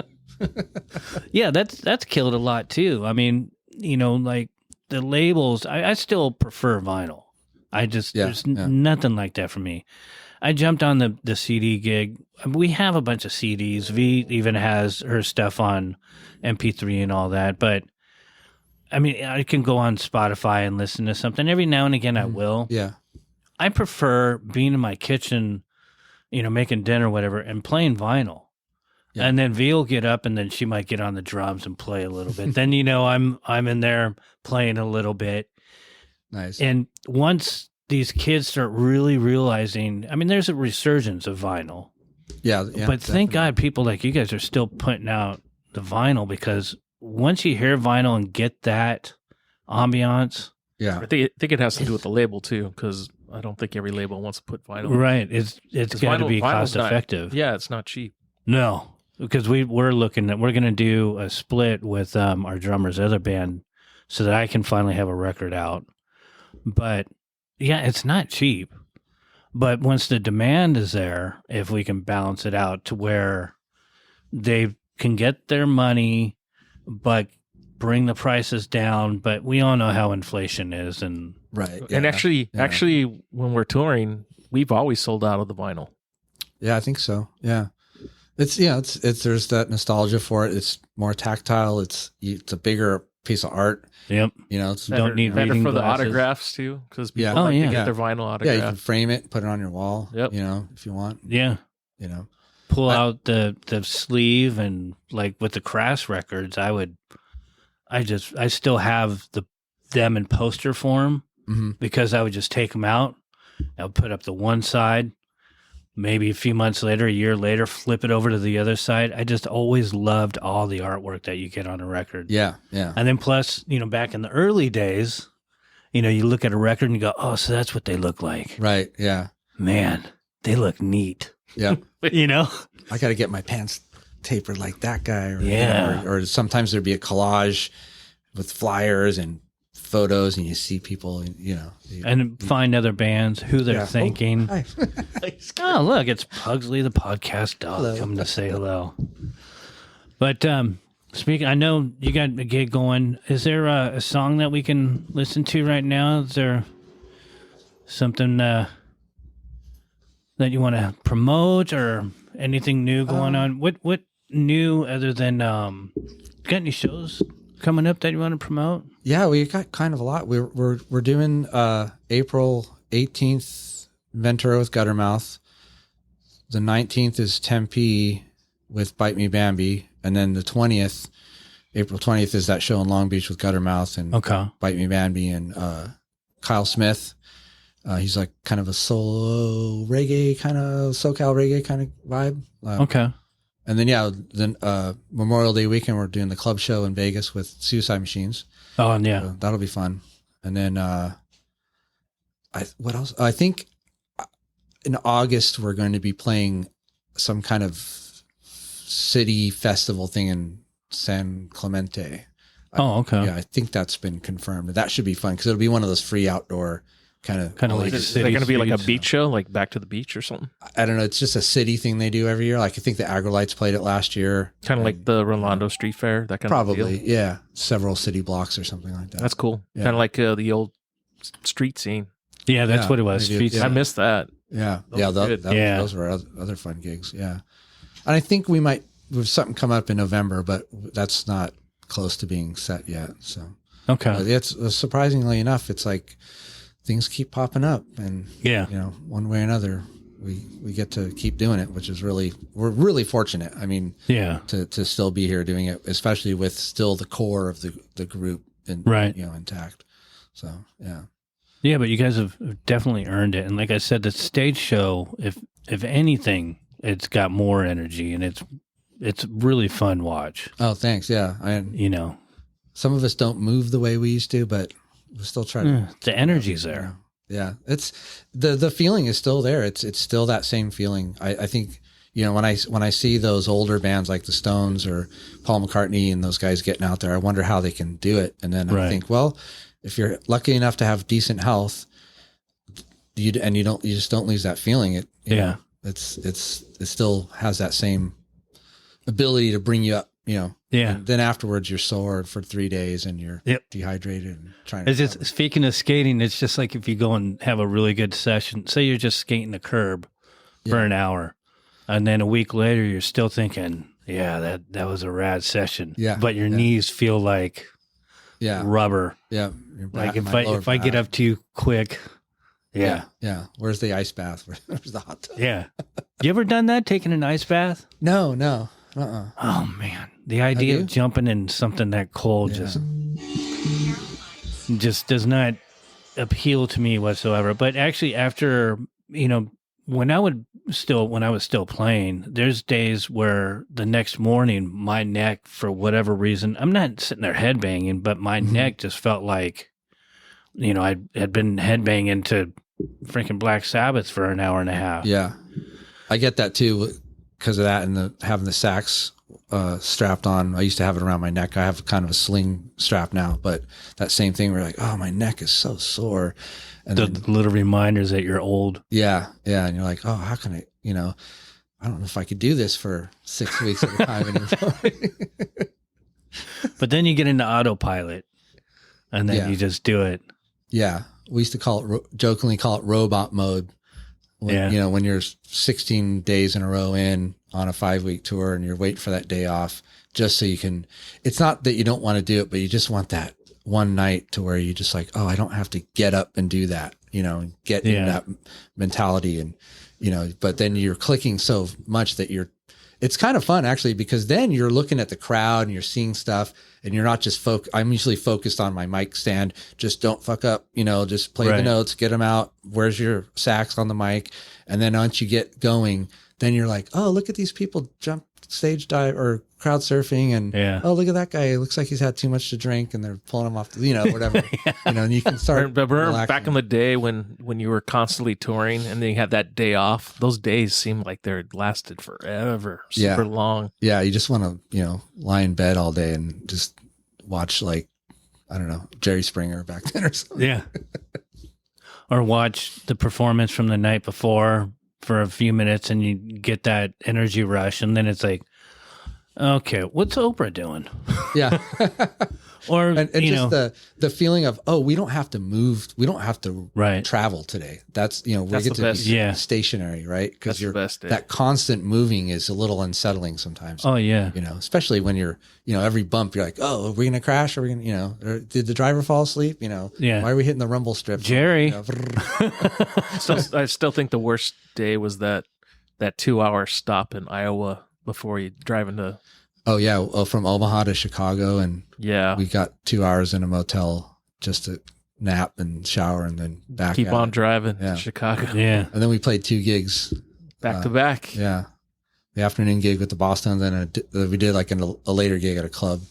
Yeah, that's killed a lot, too. I mean, like the labels, I still prefer vinyl. There's nothing like that for me. I jumped on the CD gig. We have a bunch of CDs. V even has her stuff on MP3 and all that. But I mean, I can go on Spotify and listen to something every now and again. I will. Yeah. I prefer being in my kitchen, making dinner, or whatever, and playing vinyl. Yeah. And then V will get up, and then she might get on the drums and play a little bit. Then I'm in there playing a little bit. Nice. And once these kids start really realizing, I mean, there's a resurgence of vinyl. Yeah. But thank God people like you guys are still putting out the vinyl, because once you hear vinyl and get that ambiance, Yeah. I think it has to do with the label too, because I don't think every label wants to put vinyl. right? It's got to be vinyl's cost effective. Yeah, it's not cheap. No, because we're going to do a split with our drummer's other band, so that I can finally have a record out. But yeah, it's not cheap. But once the demand is there, if we can balance it out to where they can get their money, but bring the prices down. But we all know how inflation is, and Right. And Yeah. actually, when we're touring, we've always sold out of the vinyl. Yeah, I think so. Yeah. It's there's that nostalgia for it. It's more tactile. It's a bigger piece of art. yep. It's You don't need better reading for the glasses. autographs too, because people Yeah. Oh, like yeah. to get Yeah. their vinyl yeah, autograph. you can frame it, put it on your wall. Yep. If you want. Yeah. You know. Pull out the sleeve, and like with the Crass records, I still have them in poster form, Mm-hmm. because I would just take them out. I would put up the one side, maybe a few months later, a year later, flip it over to the other side. I just always loved all the artwork that you get on a record. Yeah. Yeah. And then plus, back in the early days, you look at a record and you go, oh, so that's what they look like. Right. Yeah. Man, they look neat. Yeah. I got to get my pants tapered like that guy. Or, Yeah. or sometimes there'd be a collage with flyers and photos, and you see people, And find other bands, who they're Yeah. thinking. Hi. Oh, look, it's Pugsley, the podcast dog, Hello. coming to say hello. But speaking, I know you got a gig going. Is there a song that we can listen to right now? Is there something that you want to promote, or anything new going on? What new, other than got any shows coming up that you want to promote? Yeah, we got kind of a lot. We're doing April 18th, Ventura with Guttermouth. The 19th is Tempe with Bite Me Bambi, and then the 20th, April 20th, is that show in Long Beach with Guttermouth and Okay. Bite Me Bambi and Kyle Smith. He's like kind of a solo reggae kind of SoCal reggae kind of vibe. Okay. And then Memorial Day weekend, we're doing the club show in Vegas with Suicide Machines. Oh, and yeah. So that'll be fun. And then what else? I think in August we're going to be playing some kind of city festival thing in San Clemente. Oh, okay. Yeah, I think that's been confirmed. That should be fun because it'll be one of those free outdoor kind of like Is city it going to be like a streets. beach show, like Back to the Beach or something? I don't know. It's just a city thing they do every year. Like I think the Agrolites played it last year. Kind of like the Rolando Street Fair, that kind of Probably, deal. yeah. Several city blocks or something like that. That's cool. Yeah. Kind of like the old street scene. Yeah, that's Yeah, what it was. they do. Street Yeah. I missed that. Yeah, Those yeah, were good. Yeah. those were other fun gigs. Yeah, and I think we might have something come up in November, but that's not close to being set yet. So Okay. it's surprisingly enough, it's like things keep popping up, and Yeah. one way or another, we get to keep doing it, which is we're really fortunate. I mean, Yeah. to still be here doing it, especially with still the core of the group Right. intact. So yeah. Yeah, but you guys have definitely earned it. And like I said, the stage show, if anything, it's got more energy, and it's really fun watch. Oh, thanks. Yeah, and some of us don't move the way we used to, but we still try to. The energy's there. Yeah, it's the feeling is still there. It's still that same feeling. I think when I see those older bands like the Stones or Paul McCartney and those guys getting out there, I wonder how they can do it. And then I think, well, if you're lucky enough to have decent health, you just don't lose that feeling. It it still has that same ability to bring you up. Yeah. And then afterwards you're sore for 3 days and you're dehydrated and trying to. It's just, speaking of skating, it's just like if you go and have a really good session, say you're just skating the curb for Yeah. an hour. And then a week later, you're still thinking, yeah, that was a rad session. Yeah, But your yeah. knees feel like Yeah. rubber. Yeah. Your Like back, my lower if I get back. up too quick, yeah. Yeah. Where's the ice bath? Where's the hot tub? Yeah. You ever done that? Taking an ice bath? No. Oh man, the idea you? of jumping in something that cold Yeah. just does not appeal to me whatsoever. But actually, after when I was still playing, there's days where the next morning my neck, for whatever reason, I'm not sitting there headbanging, but my neck just felt like I had been headbanging to freaking Black Sabbath for an hour and a half. Yeah. I get that too because of that and having the sax strapped on. I used to have it around my neck. I have kind of a sling strap now, but that same thing, we're like, oh, my neck is so sore. And The then, little reminders that you're old. yeah. And you're like, oh, how can I, I don't know if I could do this for 6 weeks at a time anymore. But then you get into autopilot, and then Yeah. you just do it. Yeah. We used to jokingly call it robot mode. When, Yeah. When you're 16 days in a row in on a 5-week tour and you're waiting for that day off just so you can, it's not that you don't want to do it, but you just want that one night to where you just like, oh, I don't have to get up and do that, and get in that mentality. And, but then you're clicking so much that it's kind of fun actually, because then you're looking at the crowd and you're seeing stuff and you're not just I'm usually focused on my mic stand. Just don't fuck up, just play the Right. notes, get them out. Where's your sax on the mic? And then once you get going, then you're like, oh, look at these people jump stage dive or crowd surfing. And oh, look at that guy. It looks like he's had too much to drink and they're pulling him off, whatever, and you can start. Remember relaxing. back in the day when you were constantly touring and then you had that day off, those days seemed like they lasted forever, super long. Yeah. You just want to, lie in bed all day and just watch I don't know, Jerry Springer back then or something. Yeah. Or watch the performance from the night before for a few minutes and you get that energy rush. And then it's like, okay, what's Oprah doing? Yeah. Or, and just the feeling of, oh, we don't have to move. We don't have to Right. travel today. That's, we That's get the to best. be Yeah. stationary, right? That's Because the best day. that constant moving is a little unsettling sometimes. oh, yeah. Especially when you're, every bump, you're like, oh, are we going to crash? Are we going to, or did the driver fall asleep? Yeah. Why are we hitting the rumble strip? Jerry. I still think the worst day was that 2-hour stop in Iowa before you drive into. Oh yeah. Well, from Omaha to Chicago. And Yeah. we got 2 hours in a motel just to nap and shower and then back. Keep at on it. driving Yeah. to Chicago. Yeah. And then we played 2 gigs. Back to back. Yeah. The afternoon gig with the Boston, then we did like a later gig at a club.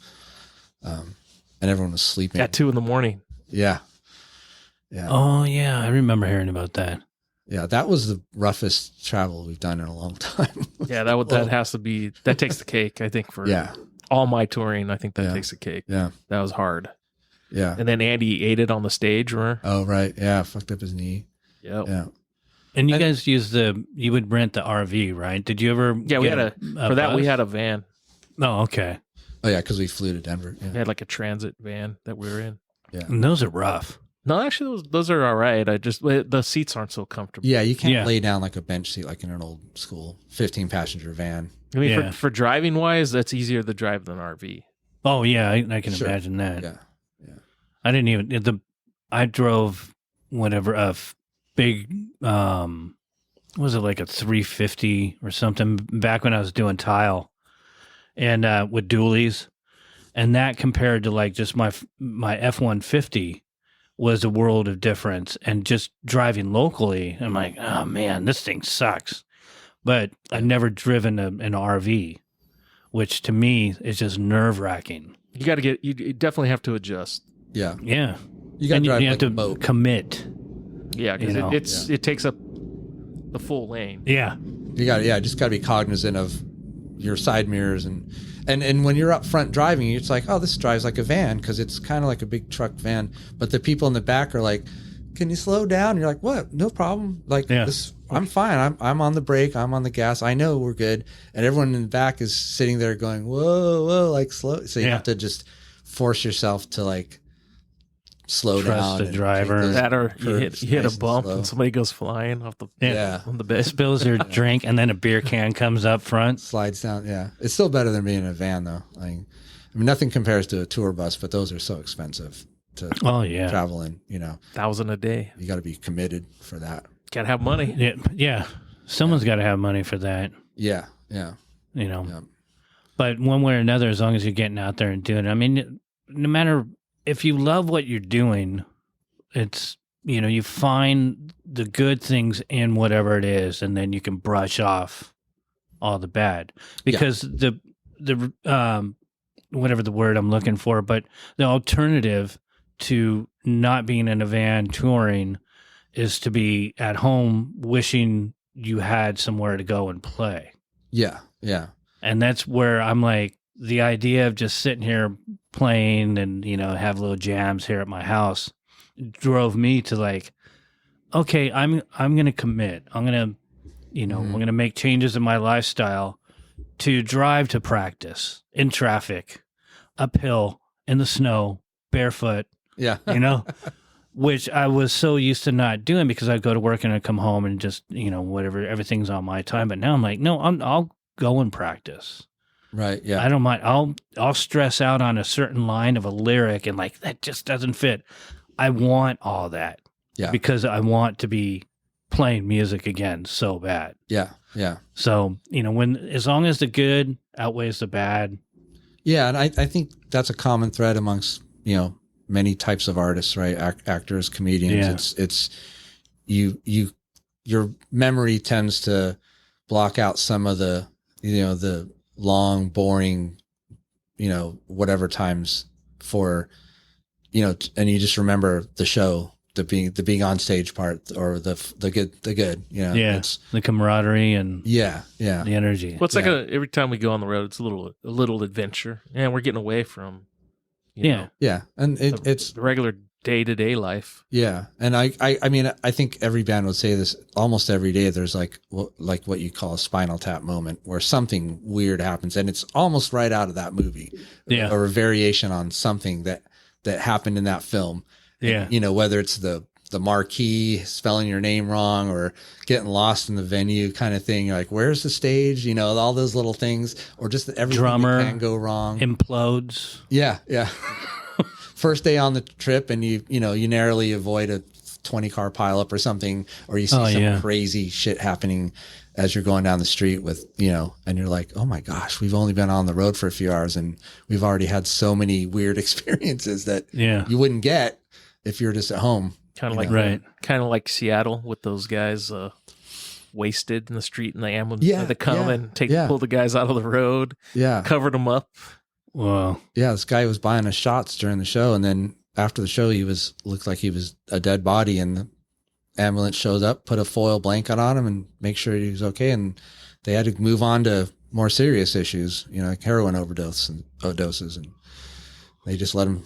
And everyone was sleeping. At 2 a.m. Yeah. Yeah. Oh, yeah. I remember hearing about that. Yeah. That was the roughest travel we've done in a long time. Yeah, that has to be, that takes the cake, I think, for Yeah. all my touring. I think that Yeah. takes the cake. Yeah. That was hard. Yeah. And then Andy ate it on the stage, remember? Oh, right. Yeah. Fucked up his knee. Yep. Yeah. And you guys you would rent the RV, right? Did you ever? Yeah, we get had for that, we bus? had a van. Oh, okay. Oh, yeah. Because we flew to Denver. We Yeah. had like a transit van that we were in. And those are rough. No, actually, those are all right. The seats aren't so comfortable. Yeah. You can't Yeah. lay down like a bench seat like in an old school 15-passenger van. I mean, Yeah. for driving wise, that's easier to drive than RV. Oh, yeah. I can Sure. imagine that. Yeah. I didn't even I drove whatever big was it like a 350 or something back when I was doing tile and with dualies, and that compared to like just my F-150 was a world of difference. And just driving locally, I'm like, oh man, this thing sucks. But I've never driven an RV, which to me is just nerve-wracking. You definitely have to adjust. Yeah. Yeah. You got to And drive you have like to a boat. commit. Yeah, because You know. it takes up the full lane. Yeah. You got just got to be cognizant of your side mirrors and when you're up front driving, it's like, oh, this drives like a van because it's kind of like a big truck van. But the people in the back are like, can you slow down? And you're like, what? No problem. Like this, I'm fine. I'm on the brake. I'm on the gas. I know we're good. And everyone in the back is sitting there going, whoa, like slow. So you have to just force yourself to like slow Trust down. the and driver. take those That or you curves hit nice a and bump slow. and somebody goes flying off the Yeah. on the bed. Spills their drink, and then a beer can comes up front. Slides down. Yeah, it's still better than being in a van, though. I mean, nothing compares to a tour bus, but those are so expensive to Oh yeah, travel in. You know, $1,000 a day. you got to be committed for that. Gotta have money. yeah. Someone's got to have money for that, Yeah, yeah, you know. yeah. But one way or another, as long as you're getting out there and doing it, I mean, no matter if you love what you're doing, it's, you know, you find the good things in whatever it is, and then you can brush off all the bad, because the whatever the word I'm looking for, but the alternative to not being in a van touring is to be at home wishing you had somewhere to go and play. Yeah, yeah, And that's where I'm like, the idea of just sitting here playing and, you know, have little jams here at my house drove me to like, okay, I'm going to commit. I'm going to, you know, I'm going to make changes in my lifestyle to drive to practice in traffic, uphill, in the snow, barefoot, yeah. you know, which I was so used to not doing because I'd go to work and I'd come home and just, you know, whatever, everything's on my time. But now I'm like, no, I'll go and practice. Right. Yeah. I don't mind. I'll stress out on a certain line of a lyric and like, that just doesn't fit. I want all that. Yeah. Because I want to be playing music again so bad. Yeah. Yeah. So, you know, as long as the good outweighs the bad. Yeah, and I think that's a common thread amongst, you know, many types of artists, right? Actors, comedians. Yeah. It's your memory tends to block out some of the, you know, the long, boring, you know, whatever times for, you know, and you just remember the show, the being on stage part, or the good, you know. Yeah. It's, The camaraderie and yeah. the energy. Well, it's like every time we go on the road, it's a little adventure, and we're getting away from, you know, Yeah. And it's, the regular day-to-day life. yeah. And I mean, I think every band would say this almost every day. There's like what you call a Spinal Tap moment where something weird happens, and it's almost right out of that movie. Yeah. Or a variation on something that happened in that film. Yeah. You know, whether it's the marquee, spelling your name wrong, or getting lost in the venue kind of thing. You're like, where's the stage? You know, all those little things, or just that everything Drummer that can go wrong. implodes. Yeah. Yeah. First day on the trip, and you narrowly avoid a 20-car pileup or something, or you see some crazy shit happening as you're going down the street with, you know, and you're like, oh my gosh, we've only been on the road for a few hours and we've already had so many weird experiences that you wouldn't get if you're just at home. Kind of like Seattle with those guys wasted in the street, and the ambulance they come and pull the guys out of the road. Yeah. Covered them up. Wow. Yeah, this guy was buying us shots during the show, and then after the show looked like he was a dead body, and the ambulance showed up, put a foil blanket on him and make sure he was okay, and they had to move on to more serious issues, you know, like heroin overdoses, and they just let him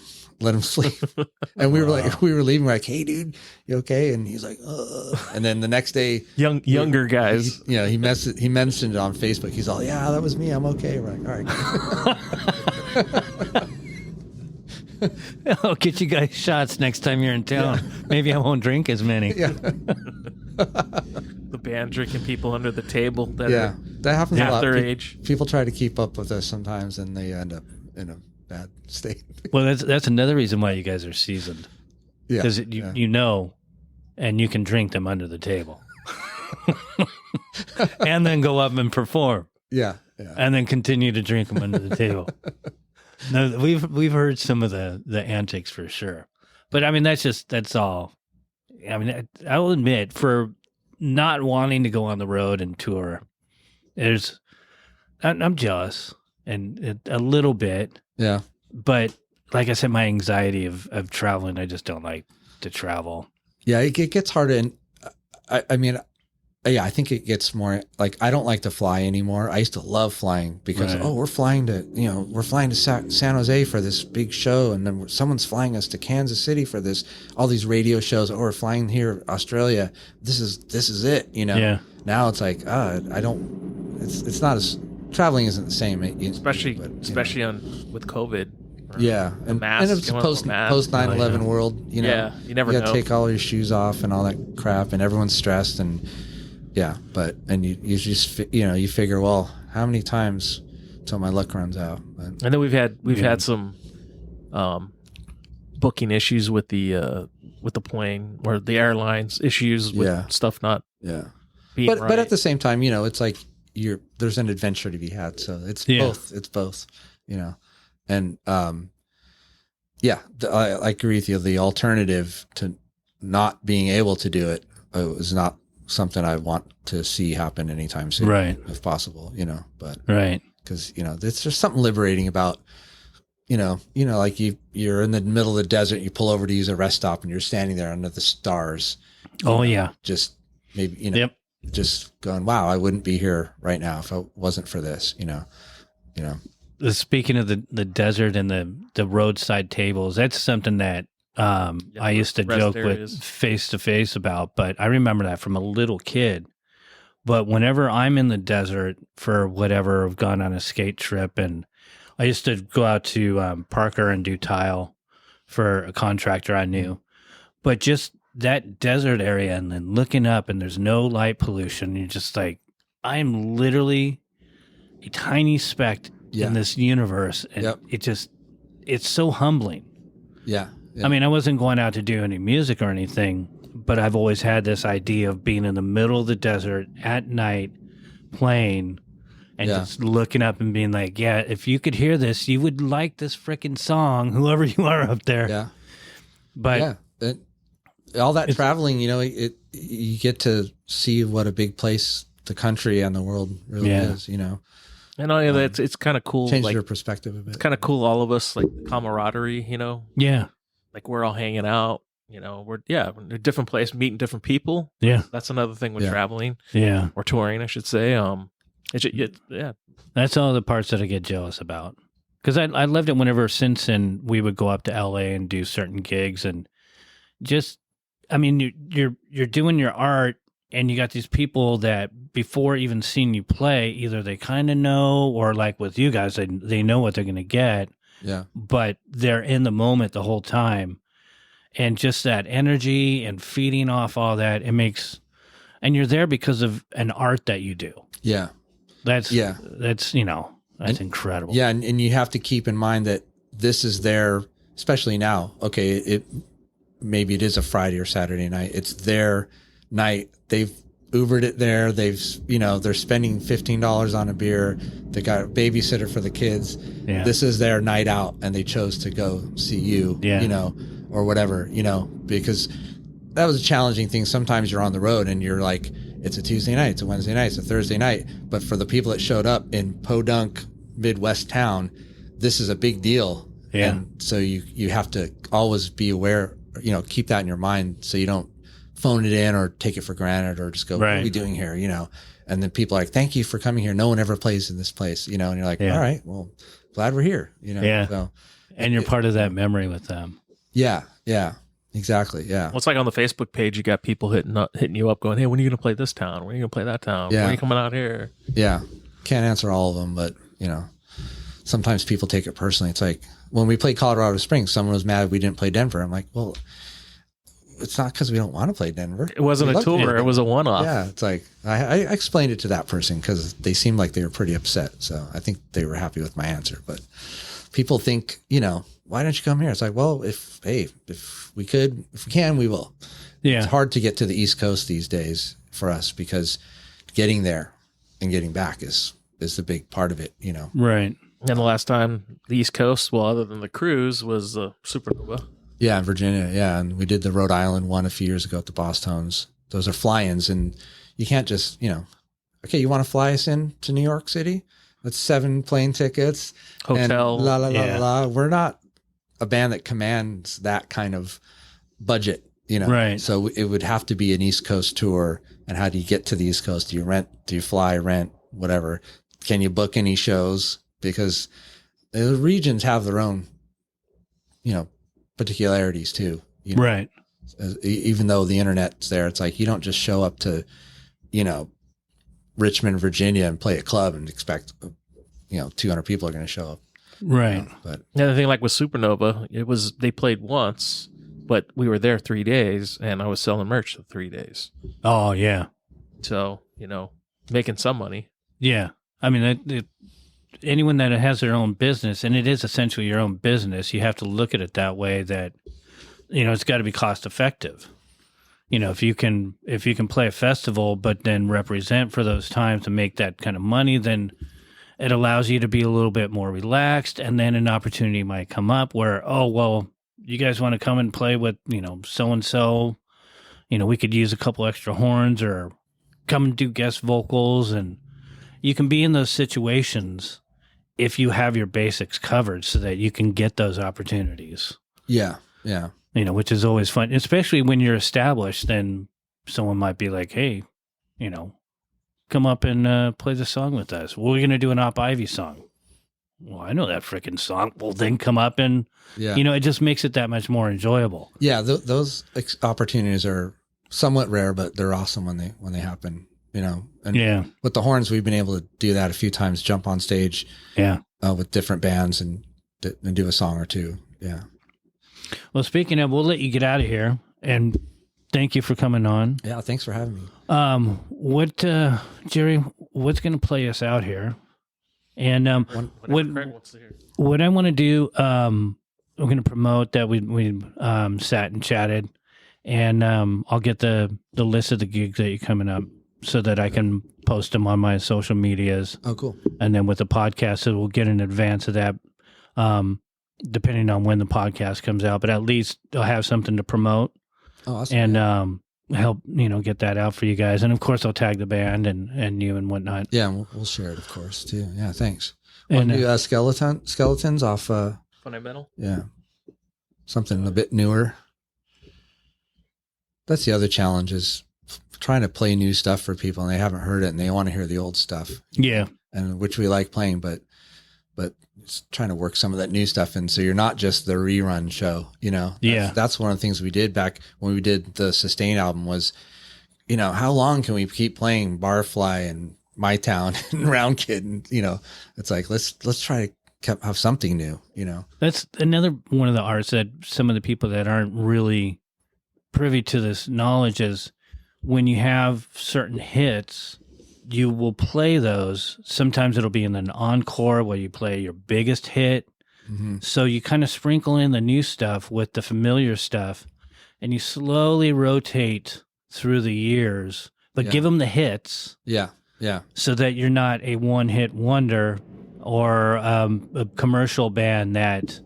sleep. And we were leaving, we're like, hey dude, you okay? And he's like, and then the next day, younger guys, he mentioned it on Facebook. He's all, yeah, that was me, I'm okay. We're like, all right. I'll get you guys shots next time you're in town. Maybe I won't drink as many. Yeah. The band drinking people under the table that happens a lot. Their age. People try to keep up with us sometimes, and they end up in a bad state. Well, that's another reason why you guys are seasoned. Yeah, because you know, and you can drink them under the table, and then go up and perform. Yeah, and then continue to drink them under the table. No, we've heard some of the antics for sure, but I mean that's all. I mean, I will admit, for not wanting to go on the road and tour, I'm jealous and a little bit. Yeah. But like I said, my anxiety of traveling, I just don't like to travel. Yeah, it gets harder. And I mean, I think it gets more like, I don't like to fly anymore. I used to love flying because, we're flying to San Jose for this big show. And then someone's flying us to Kansas City for all these radio shows. Or we're flying here, Australia. This is it, you know? Yeah. Now it's like, it's not as, traveling isn't the same. Especially with COVID. Or Yeah, a mask. and it's You want post a mask. post 9/11 yeah. world. You know, Yeah, you never you gotta know. take all your shoes off and all that crap, and everyone's stressed and yeah. But and you just you figure, well, how many times till my luck runs out? But, And then we've had some booking issues with the plane or the airlines issues with Yeah. stuff not yeah, being but right. at the same time, it's like there's an adventure to be had. So it's Yeah. both. It's both. And yeah, I agree with you. The alternative to not being able to do it is not something I want to see happen anytime soon, Right. if possible. But Right. because there's just something liberating about like you're in the middle of the desert, you pull over to use a rest stop, and you're standing there under the stars. Oh yeah. Just maybe Yep. just going, wow, I wouldn't be here right now if it wasn't for this. Speaking of the desert and the roadside tables, that's something that I used to rest joke areas. with face to face about. But I remember that from a little kid. But whenever I'm in the desert for whatever, I've gone on a skate trip, and I used to go out to Parker and do tile for a contractor I knew. But just that desert area, and then looking up, and there's no light pollution. You're just like, I'm literally a tiny speck Yeah. in this universe, and Yep. it's so humbling. Yeah. I mean, I wasn't going out to do any music or anything, but I've always had this idea of being in the middle of the desert at night playing and Yeah. just looking up and being like, yeah, if you could hear this, you would like this freaking song, whoever you are up there. Yeah. But Yeah. All that traveling, you get to see what a big place the country and the world really Yeah. is, and it's kind of cool. change Like your perspective a bit. it's kind of cool. All of us, like camaraderie. yeah, Like we're all hanging out. We're in a different place, meeting different people. yeah, That's another thing with Yeah. traveling yeah. or touring, I should say. Yeah. That's all the parts that I get jealous about. Because I loved it whenever Simpson, we would go up to LA and do certain gigs, and just, I mean, you're doing your art, and you got these people that before even seeing you play, either they kind of know, or like with you guys, they know what they're going to get, Yeah. but they're in the moment the whole time. And just that energy and feeding off all that, it makes, and you're there because of an art that you do. Yeah. That's Yeah. that's incredible. Yeah. And you have to keep in mind that this is their, especially now, okay, maybe it is a Friday or Saturday night. It's their night. They've Ubered it there. They're spending $15 on a beer. They got a babysitter for the kids. Yeah. This is their night out, and they chose to go see you, Yeah. or whatever, because that was a challenging thing. Sometimes you're on the road and you're like, it's a Tuesday night, it's a Wednesday night, it's a Thursday night. But for the people that showed up in Podunk, Midwest town, this is a big deal. Yeah. And so you have to always be aware, keep that in your mind so you don't phone it in or take it for granted or just go, what are we doing here? And then people are like, thank you for coming here. No one ever plays in this place, and you're like, all right, well, glad we're here, Yeah. So, And you're part of that memory with them. yeah, exactly. Yeah. Well, it's like on the Facebook page, you got people hitting you up, going, "Hey, when are you going to play this town? When are you going to play that town? Yeah. When are you coming out here?" Yeah. Can't answer all of them, but sometimes people take it personally. It's like when we played Colorado Springs, someone was mad we didn't play Denver. I'm like, well, it's not because we don't want to play Denver. It wasn't We a love tour; Denver. it was a one-off. Yeah, it's like I explained it to that person because they seemed like they were pretty upset. So I think they were happy with my answer. But people think, why don't you come here? It's like, well, if we can, we will. Yeah. It's hard to get to the East Coast these days for us because getting there and getting back is the big part of it, Right. And the last time the East Coast, well, other than the cruise, was Supernova. Yeah, in Virginia. Yeah. And we did the Rhode Island one a few years ago at the Boss Tones. Those are fly-ins, and you can't just, okay, you want to fly us in to New York City? That's 7 plane tickets. Hotel. And la, la, la, Yeah. la, la. We're not a band that commands that kind of budget, Right. So it would have to be an East Coast tour. And how do you get to the East Coast? Do you rent? Do you fly, rent, whatever? Can you book any shows? Because the regions have their own, particularities too. Right. Even though the internet's there, it's like you don't just show up to, Richmond, Virginia, and play a club and expect, 200 people are going to show up. Right. But The other thing, like with Supernova, they played once, but we were there 3 days, and I was selling merch for 3 days. Oh, yeah. So, making some money. Yeah. I mean, anyone that has their own business, and it is essentially your own business, you have to look at it that way that, it's got to be cost effective. If you can play a festival, but then represent for those times to make that kind of money, then it allows you to be a little bit more relaxed. And then an opportunity might come up where, oh, well, you guys want to come and play with, so-and-so, we could use a couple extra horns or come and do guest vocals. And you can be in those situations if you have your basics covered so that you can get those opportunities. yeah, yeah. Which is always fun, especially when you're established. Then someone might be like, hey, come up and play the song with us. We're going to do an Op Ivy song. Well, I know that freaking song. Well, then come up and, Yeah. it just makes it that much more enjoyable. Yeah, those opportunities are somewhat rare, but they're awesome when they happen. And Yeah. with the horns, we've been able to do that a few times. Jump on stage, Yeah. with different bands and do a song or two. Yeah. Well, speaking of, we'll let you get out of here, and thank you for coming on. Yeah. Thanks for having me. Jerry, what's going to play us out here? And what I want to do, we're going to promote that we sat and chatted, and I'll get the list of the gigs that you're coming up so that I can post them on my social medias. Oh, cool. And then with the podcast, so we'll get in advance of that, depending on when the podcast comes out. But at least I'll have something to promote. Oh, awesome. And help get that out for you guys. And of course, I'll tag the band and you and whatnot. Yeah, we'll share it, of course, too. Yeah, thanks. And Want to do Skeletons off. Fundamental. Yeah, something a bit newer. That's the other challenge is trying to play new stuff for people, and they haven't heard it, and they want to hear the old stuff. Yeah, and which we like playing, but it's trying to work some of that new stuff in, so you're not just the rerun show. That's one of the things we did back when we did the Sustain album was, how long can we keep playing Barfly and My Town and Round Kid, and it's like let's try to have something new. that's another one of the arts that some of the people that aren't really privy to this knowledge is when you have certain hits, you will play those. Sometimes it'll be in an encore where you play your biggest hit. Mm-hmm. So you kind of sprinkle in the new stuff with the familiar stuff, and you slowly rotate through the years, but give them the hits. Yeah, yeah, so that you're not a one-hit wonder or a commercial band that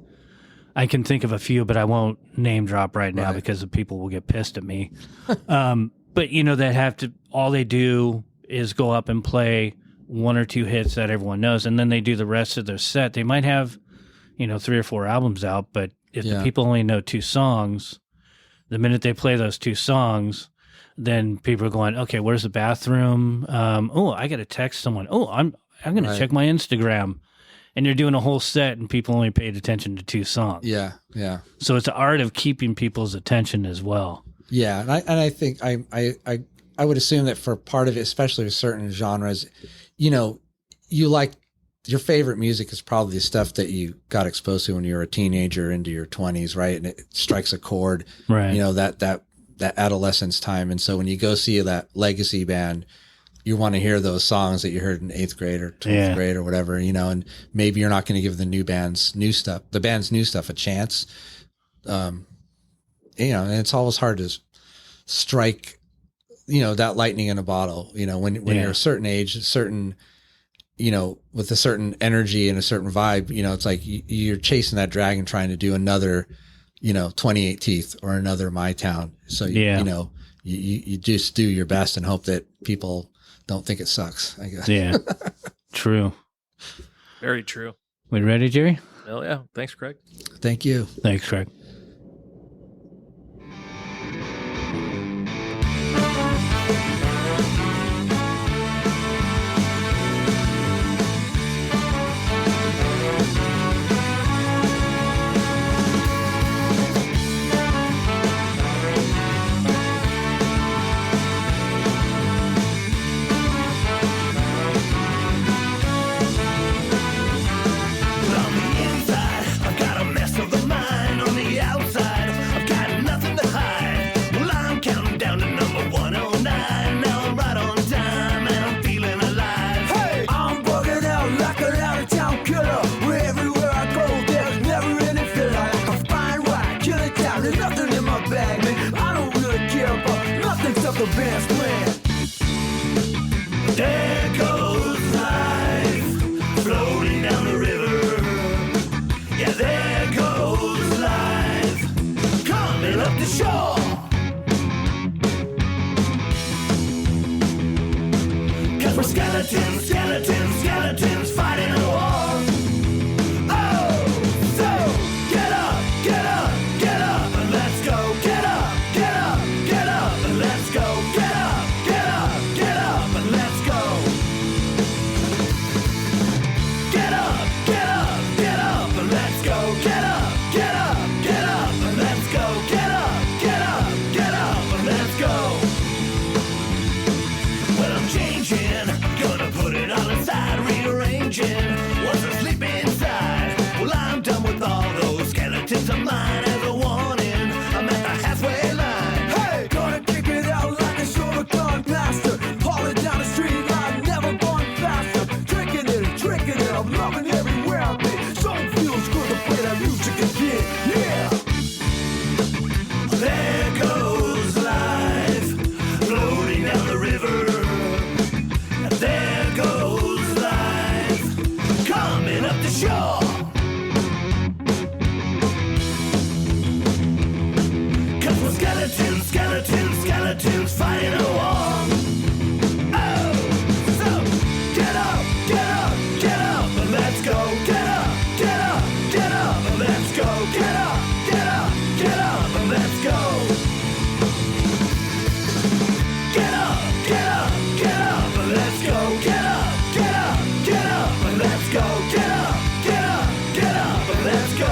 I can think of a few, but I won't name drop right now because the people will get pissed at me. But that have to, all they do is go up and play one or two hits that everyone knows, and then they do the rest of their set. They might have, 3 or 4 albums out, but if the people only know 2 songs, the minute they play those 2 songs, then people are going, okay, where's the bathroom? I got to text someone. I'm going to check my Instagram. And you're doing a whole set and people only paid attention to 2 songs. yeah, yeah. So it's the art of keeping people's attention as well. Yeah, and I think I would assume that for part of it, especially with certain genres, you like your favorite music is probably the stuff that you got exposed to when you were a teenager into your 20s, right? And it strikes a chord, right? That adolescence time. And so when you go see that legacy band, you want to hear those songs that you heard in 8th grade or 12th grade or whatever, and maybe you're not going to give the band's new stuff a chance. And it's always hard to strike, that lightning in a bottle, when you're a certain age, with a certain energy and a certain vibe, it's like you're chasing that dragon trying to do another, 28 Teeth or another My Town. So, you just do your best and hope that people don't think it sucks, I guess. Yeah. True. Very true. We ready, Jerry? Hell yeah. Thanks, Craig. Thank you. Thanks, Craig. From the up the band's plan. There goes life, floating down the river. Yeah, there goes life, coming up the shore. Cause we're skeletons, skeletons, skeletons fighting a war. Oh, so get up, get up, get up, and let's go. Get up, get up, get up, and let's go. Get up, get up, get up, and let's go. Get up, get up, get up, and let's go. Get up, get up, get up, and let's go. Get up, get up, get up, and let's go. Well, I'm changing, gonna put it all aside, rearranging what's asleep inside. Well, I'm done with all those skeletons of mine. As a warning, I'm at the halfway line. Hey, gonna kick it out like a shoulder gone pastor. Hauling down the street like never gone faster. Drinking it, I'm loving everywhere I've been. So it feels good to play that music again, yeah. There goes life, floating down the river. There goes life, coming up the shore. Cause we're skeletons, skeletons, skeletons fighting a war. Oh, so get up, get up, get up, and let's go. Get up, get up, get up, and let's go. Get up, get up, get up, and let's go. Get up, get up, get up, and let's go. Get up, get up, get up, and let's go. Get up, get up, get up, and let's go.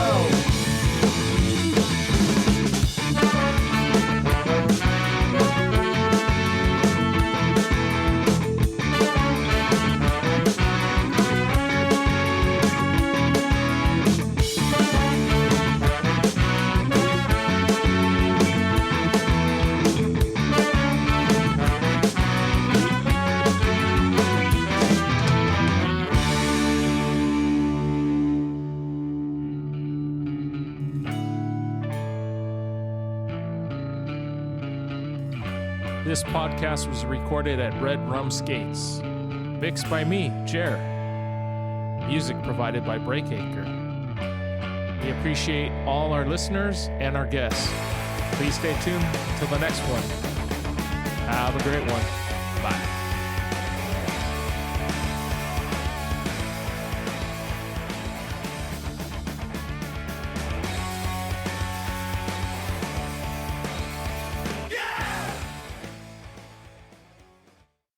This podcast was recorded at Red Rum Skates. Mixed by me, Jer. Music provided by Breakacre. We appreciate all our listeners and our guests. Please stay tuned till the next one. Have a great one. Bye.